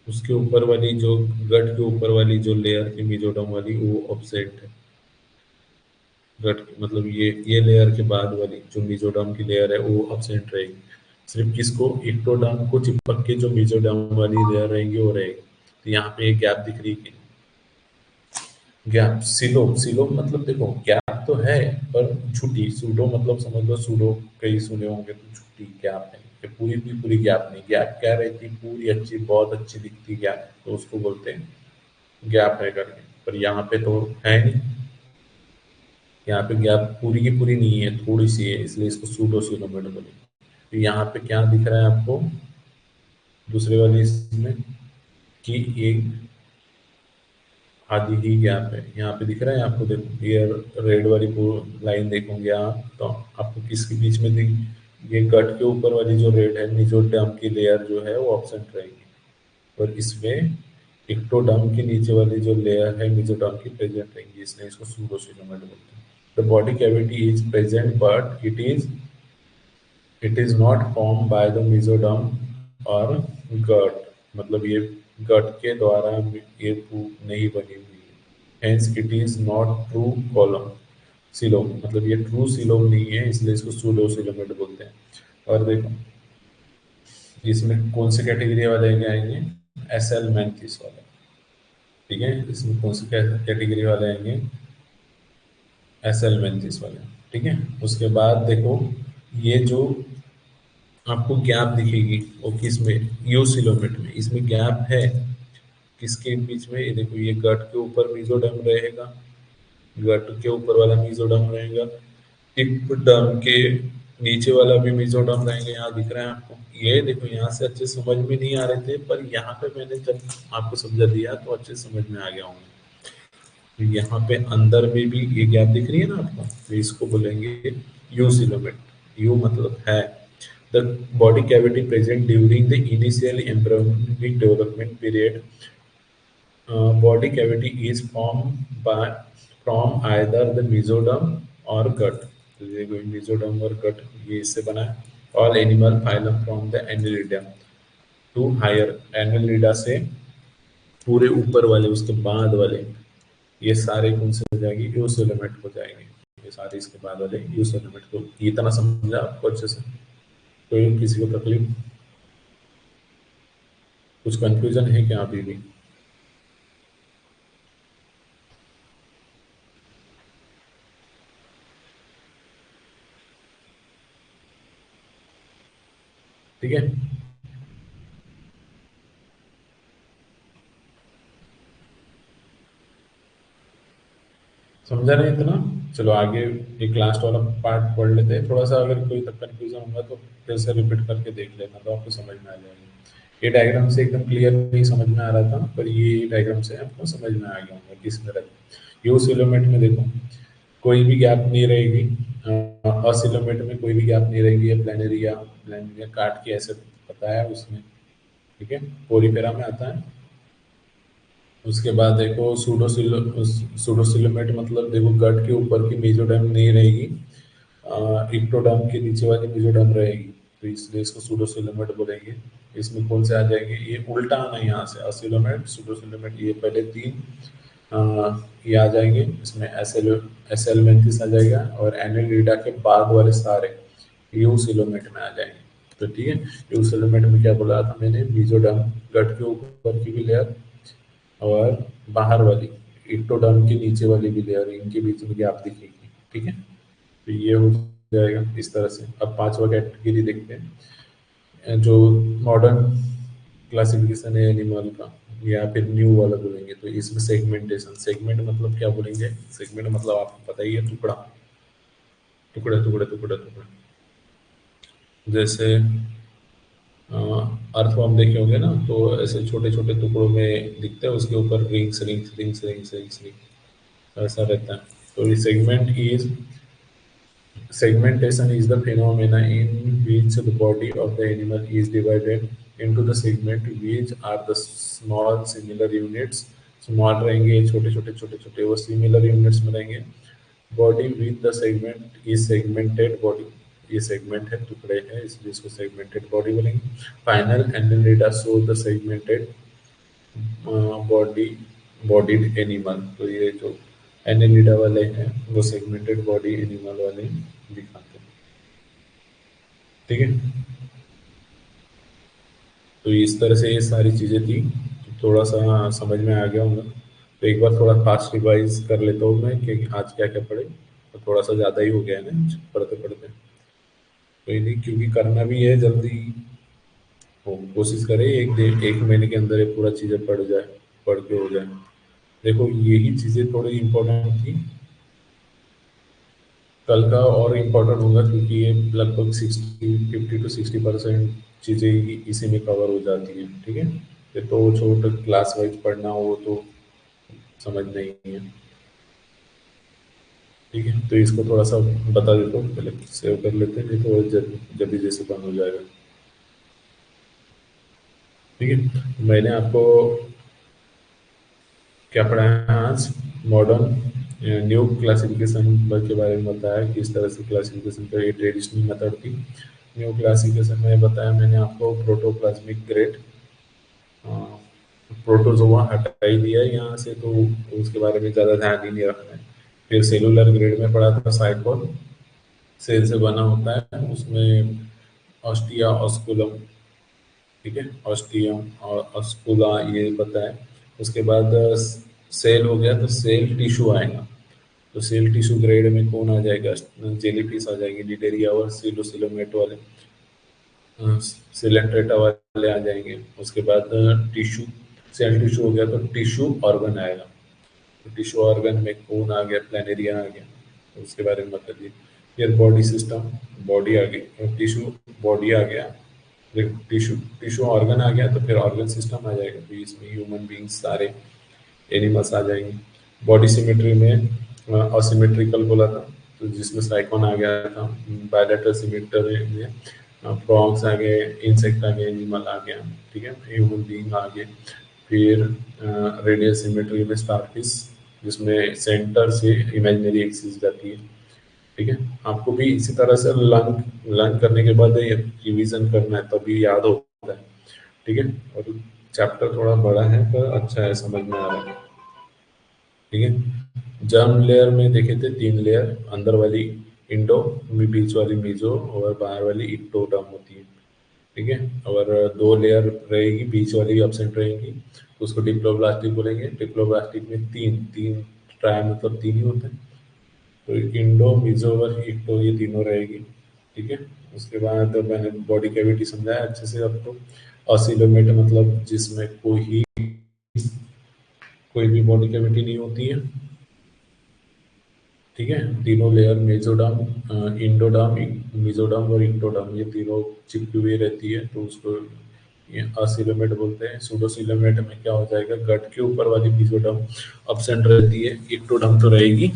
उसके ऊपर वाली जो, गट के ऊपर वाली जो लेयर थी मीजोडर्म वाली, वो ऑब्सेंट है। गट मतलब ये लेयर के बाद वाली जो मेसोडर्म की लेयर है वो अब्सेंट रहेगी। सिर्फ किसको, इक्टोडर्म को चिपक के जो मेसोडर्म वाली लेयर रहेंगी वो रहेगी। तो यहाँ पे एक गैप दिख रही है। गैप, सिलोम, सिलोम मतलब देखो गैप तो है पर झूठी। सूडो मतलब समझ लो, सूडो कई सुने होंगे तो झूठी गैप है, कि पूरी की पूरी गैप नहीं। गैप क्या रहती, पूरी अच्छी, बहुत अच्छी दिखती गैप, तो उसको बोलते हैं गैप है करके। पर यहाँ पे तो है नहीं, यहाँ पे गैप पूरी की पूरी नहीं है, थोड़ी सी है, इसलिए इसको सूडो सिलोमेट बोले। तो यहाँ पे क्या दिख रहा है आपको दूसरे वाली इसमें, कि एक आधी ही गैप है। यहाँ पे दिख रहा है आपको, देखो ये रेड वाली लाइन देखोगे आप तो आपको किसके बीच में दिख, ये कट के ऊपर वाली जो रेड है मेसोडर्म की लेयर जो है वो ऑब्सेंट रहेगी, और इसमें इक्टोडर्म के नीचे वाली जो लेयर है मेसोडर्म की प्रेजेंट रहेंगी, इसलिए इसको सूडोसिलोमेट बोलते हैं। The body cavity is present but it is not form by the mesoderm और गट, मतलब ये गट के द्वारा ये नहीं बनी हुई है। Hence it is not true column coelom, मतलब ये ट्रू सिलोम नहीं है, इसलिए इसको सूडो सिलोमेट बोलते हैं। और देखो इसमें कौन से कैटेगरी वाले आएंगे, एस एल मैंथिस वाले। ठीक है, इसमें कौन से कैटेगरी वाले आएंगे, एस एल मैंथिस वाले। ठीक है, उसके बाद देखो ये जो आपको गैप दिखेगी वो किस में, यू सिलोमेट में, इसमें गैप है किसके बीच में, ये देखो ये गट के ऊपर मेसोडर्म रहेगा, गट के ऊपर वाला मेसोडर्म रहेगा, टिप डर्म के नीचे वाला भी मेसोडर्म रहेगा, यहाँ दिख रहा है आपको। ये देखो यहाँ से अच्छे समझ में नहीं आ रहे थे, पर यहाँ पे मैंने जब आपको समझा दिया तो अच्छे समझ में आ गया होंगे। तो यहाँ पे अंदर में भी ये गैप दिख रही है ना आपको, तो इसको बोलेंगे यू सिलोमेट। यू मतलब है the body cavity present during the initial embryonic development period. Body cavity is formed by from either the mesoderm or gut। तो ये कोई mesoderm और gut ये इससे बना है। All animal phylum from the annelida to higher, annelida से पूरे ऊपर वाले उसके बाद वाले ये सारे कौन से हो जाएंगे, यूसेलोमेट हो जाएंगे। ये सारे इसके बाद वाले यूसेलोमेट। को इतना समझा आपको अच्छे से, कोई किसी को तकलीफ, कुछ कंफ्यूजन है क्या अभी भी? ठीक है, समझा नहीं इतना? चलो आगे एक लास्ट वाला पार्ट पढ़ लेते हैं। थोड़ा सा अगर कोई तक कंफ्यूजन होगा तो फिर से रिपीट करके देख लेना, तो आपको समझ में आ जाएगा। ये डायग्राम से एकदम क्लियर नहीं समझ में आ रहा था, पर ये डायग्राम से आपको समझ में आ गया होगा किस तरह। यू सिलोमेट में देखो कोई भी गैप नहीं रहेगी, असिलोमेट में कोई भी गैप नहीं रहेगी, ये प्लेनेरिया, प्लेनेरिया काट के ऐसे बताया उसमें। ठीक है, पोरीफेरा में आता है। उसके बाद देखो सूडोसिलोमेट मतलब देखो गट के ऊपर की मेसोडर्म नहीं रहेगी, इक्टोडर्म के नीचे वाली मेसोडर्म रहेगी, तो इसलिए इसको सूडोसिलोमेट बोलेंगे। इसमें कौन से आ जाएंगे, ये उल्टा आना है यहाँ से, असिलोमेट सूडोसिलोमेट, ये पहले तीन ये आ जाएंगे, इसमें एसेलमेंथिस आ जाएगा, और एनेलिडा के बाद वाले सारे यूसिलोमेट में आ जाएंगे। तो ठीक है, यूसिलोमेट में क्या बोला था मैंने, मेसोडर्म गट के ऊपर की भी लेयर और बाहर वाली इक्टोडर्म के नीचे वाली भी लेयर, इनके बीच में गैप दिखेगी। ठीक है, तो ये हो जाएगा इस तरह से। अब पांचवा कैटेगरी देखते हैं, जो मॉडर्न क्लासिफिकेशन है एनिमल का, या फिर न्यू वाला बोलेंगे, तो इसमें सेगमेंटेशन। सेगमेंट मतलब क्या बोलेंगे, सेगमेंट मतलब आपको पता ही है, टुकड़ा टुकड़े टुकड़े टुकड़े टुकड़े। जैसे अर्थवर्म देखे होंगे ना, तो ऐसे छोटे छोटे टुकड़ों में दिखते हैं, उसके ऊपर rings rings rings rings rings rings ऐसा रहता है। तो ये segmentation is the phenomena in which the body of the animal is divided into the segment which are the small similar units। small रहेंगे, छोटे छोटे छोटे छोटे, वो similar units में रहेंगे। Body with the segment is segmented body, ये segment है, टुकड़े हैं, इसलिए इसको सेगमेंटेड बॉडी बोलेंगे। Final Annelida show the segmented body bodied animal. तो ये जो एनेलिडा वाले हैं वो सेगमेंटेड बॉडी एनिमल वाले दिखाते हैं। ठीक है, तो इस तरह से ये सारी चीज़ें थी, तो थोड़ा सा समझ में आ गया होगा। तो एक बार थोड़ा फास्ट रिवाइज कर लेता हूँ मैं कि आज क्या क्या पढ़े, तो थोड़ा सा ज़्यादा ही हो गया है ना पढ़ते पढ़ते। तो ये नहीं, क्योंकि करना भी है जल्दी, हो कोशिश करें एक महीने के अंदर ये पूरा चीज़ें पढ़ जाए, पढ़ के हो जाए। देखो यही चीज़ें थोड़ी इम्पोर्टेंट थी, कल का और इम्पोर्टेंट होगा क्योंकि ये लगभग 50 to 60% चीज़ें इसी में कवर हो जाती हैं। ठीक है, ये तो छोटा क्लास वाइज पढ़ना हो तो समझ नहीं है। ठीक है, तो इसको थोड़ा सा बता देता हूँ, पहले सेव कर लेते हैं, नहीं तो जब जब भी जैसे बंद हो जाएगा। ठीक है, मैंने आपको क्या पढ़ाया आज, मॉडर्न न्यू क्लासिफिकेशन के बारे में बताया, किस तरह से क्लासिफिकेशन का ये ट्रेडिशनल मेथड थी। न्यू क्लासिफिकेशन में बताया मैंने आपको प्रोटोप्लाज्मिक ग्रेड, प्रोटोजोआ हटा ही दिया है यहाँ से, तो उसके बारे में ज़्यादा ध्यान ही नहीं रखना है। फिर सेलुलर ग्रेड में पढ़ा था साइकोल, सेल से बना होता है, उसमें ऑस्टिया ऑस्कुलम, ठीक है, ऑस्टियम और ऑस्कुला ये पता है। उसके बाद सेल हो गया तो सेल टिश्यू आएगा, तो सेल टिश्यू ग्रेड में कौन आ जाएगा, जेलीफिश आ जाएंगे, लिटेरिया और सिलोसिलोमेट वाले, सिलेंट्रेटा वाले आ जाएंगे। उसके बाद टिश्यू, सेल टिश्यू हो गया तो टिश्यू ऑर्गन आएगा, तो टिश्यू ऑर्गन में कौन आ गया, प्लेनेरिया आ गया, तो उसके बारे में बता दिए। फिर बॉडी सिस्टम, बॉडी आ गई, टिश्यू बॉडी आ गया, टिश्यू टिश्यू ऑर्गन आ गया, तो फिर ऑर्गन सिस्टम आ जाएगा, तो इसमें ह्यूमन बींग्स सारे एनिमल्स आ जाएंगे। बॉडी सिमेट्री में असिमेट्रिकल बोला था, तो जिसमें साइकोन आ गया था। बायलेटरल सिमेट्री में फ्रॉग्स आ गए, इंसेक्ट आ गए, एनिमल आ गया, ठीक है, ह्यूमन बींग आ गए। फिर रेडियल सिमेट्री में स्टारफिश, जिसमें सेंटर से इमेजिनरी एक्सिस जाती है। ठीक है, आपको भी इसी तरह से लर्न लर्न करने के बाद रिवीजन करना है, तभी याद होता है। ठीक है, और चैप्टर थोड़ा बड़ा है पर अच्छा है, समझ में आ रहा है। ठीक है, जर्म लेयर में देखे थे 3 लेयर, अंदर वाली इंडो, बीच वाली मीजो और बाहर वाली इक्टोडर्म होती है। ठीक है, और 2 लेयर रहेगी, बीच वाली एब्सेंट रहेगी, तो उसको डिप्लोब्लास्टिक बोलेंगे। डिप्लोब्लास्टिक में तीन तीन ट्राय मतलब 3 ही होते हैं, तो इंडो मीजो और इक्टो ये तीनों रहेगी। ठीक है, उसके बाद मैंने बॉडी कैविटी समझाया अच्छे से आपको। ऑसिलोमेट मतलब जिसमें कोई भी बॉडी कैविटी नहीं होती है। ठीक है, तीनों लेयर मेजोडर्म, इंडोडर्म, मिजोडर्म और इक्टोडर्म ये तीनों चिपकी हुई रहती है, तो उसको ये असिलोमेट बोलते हैं। सूडोसिलोमेट में क्या हो जाएगा, गट के ऊपर वाली मिजोडर्म अब्सेंट रहती है, इक्टोडर्म तो रहेगी,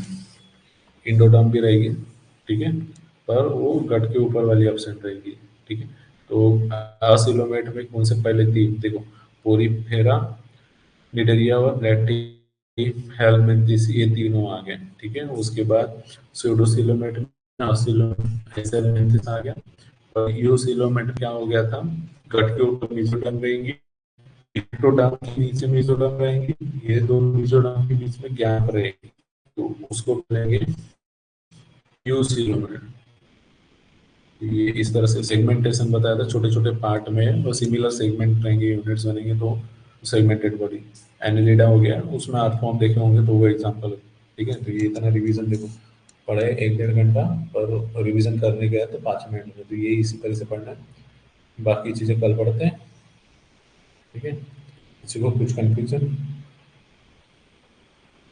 इंडोडर्म भी रहेगी। ठीक है, पर वो गट के ऊपर वाली एब्सेंट रहेगी। ठीक है, तो असिलोमेट में कौन से पहले तीन देखो, पोरीफेरा, निडरिया और हेलमिंथिस ये तीनों आ गए। ठीक है, उसके बाद स्यूडोसिलोमेट में हेलमिंथिस आ गया, और यूसिलोमेट क्या हो गया था, गट के ऊपर मेसोडर्म रहेंगी, इक्टोडर्म के नीचे मेसोडर्म रहेंगी, ये दोनों मेसोडर्म के बीच में गैप रहेगी, तो उसको बोलेंगे यूसिलोमेट। ये इस तरह से सेगमेंटेशन बताया था, छोटे छोटे पार्ट में और सिमिलर सेगमेंट रहेंगे, यूनिट्स बनेंगे, तो सेगमेंटेड बॉडी। एनिलिडा हो गया, उसमें आर्ट फॉर्म देखे होंगे तो वो एग्जांपल है। ठीक है, तो ये इतना रिवीजन देखो, पढ़े 1 1.5 घंटा, पर रिवीजन करने गया तो 5 मिनट में, तो ये इसी तरह से पढ़ना है। बाकी चीज़ें कल पढ़ते हैं। ठीक है, किसी को कुछ कंफ्यूजन,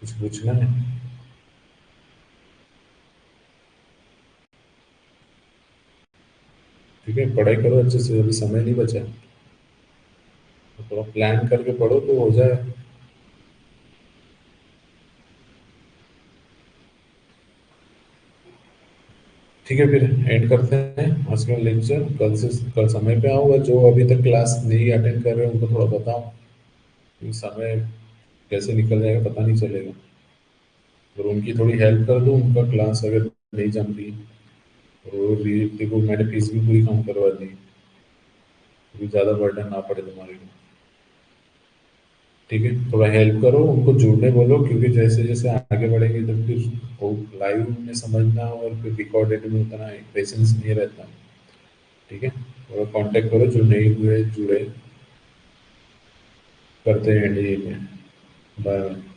कुछ पूछना है? ठीक है, पढ़ाई करो अच्छे से, अभी समय नहीं बचा है, तो थोड़ा प्लान करके पढ़ो तो हो जाए। ठीक है, फिर एंड करते हैं आज का लेक्चर। कल समय पे आऊँगा, जो अभी तक क्लास नहीं अटेंड कर रहे हैं उनको थोड़ा बताओ, क्योंकि समय कैसे निकल जाएगा पता नहीं चलेगा। और उनकी थोड़ी हेल्प कर दो, उनका क्लास अगर नहीं जम रही, और वो भी देखो मैंने फीस भी पूरी कम करवा दी, क्योंकि ज़्यादा बर्डन ना पड़े तुम्हारे को। ठीक है, थोड़ा हेल्प करो उनको, जुड़ने बोलो, क्योंकि जैसे जैसे आगे बढ़ेंगे तो फिर वो लाइव में समझना और फिर रिकॉर्डेड में उतना पेशेंस नहीं रहता। ठीक है, थोड़ा कांटेक्ट करो, जो नहीं हुए जुड़े, करते हैं, ठीक है। बाय।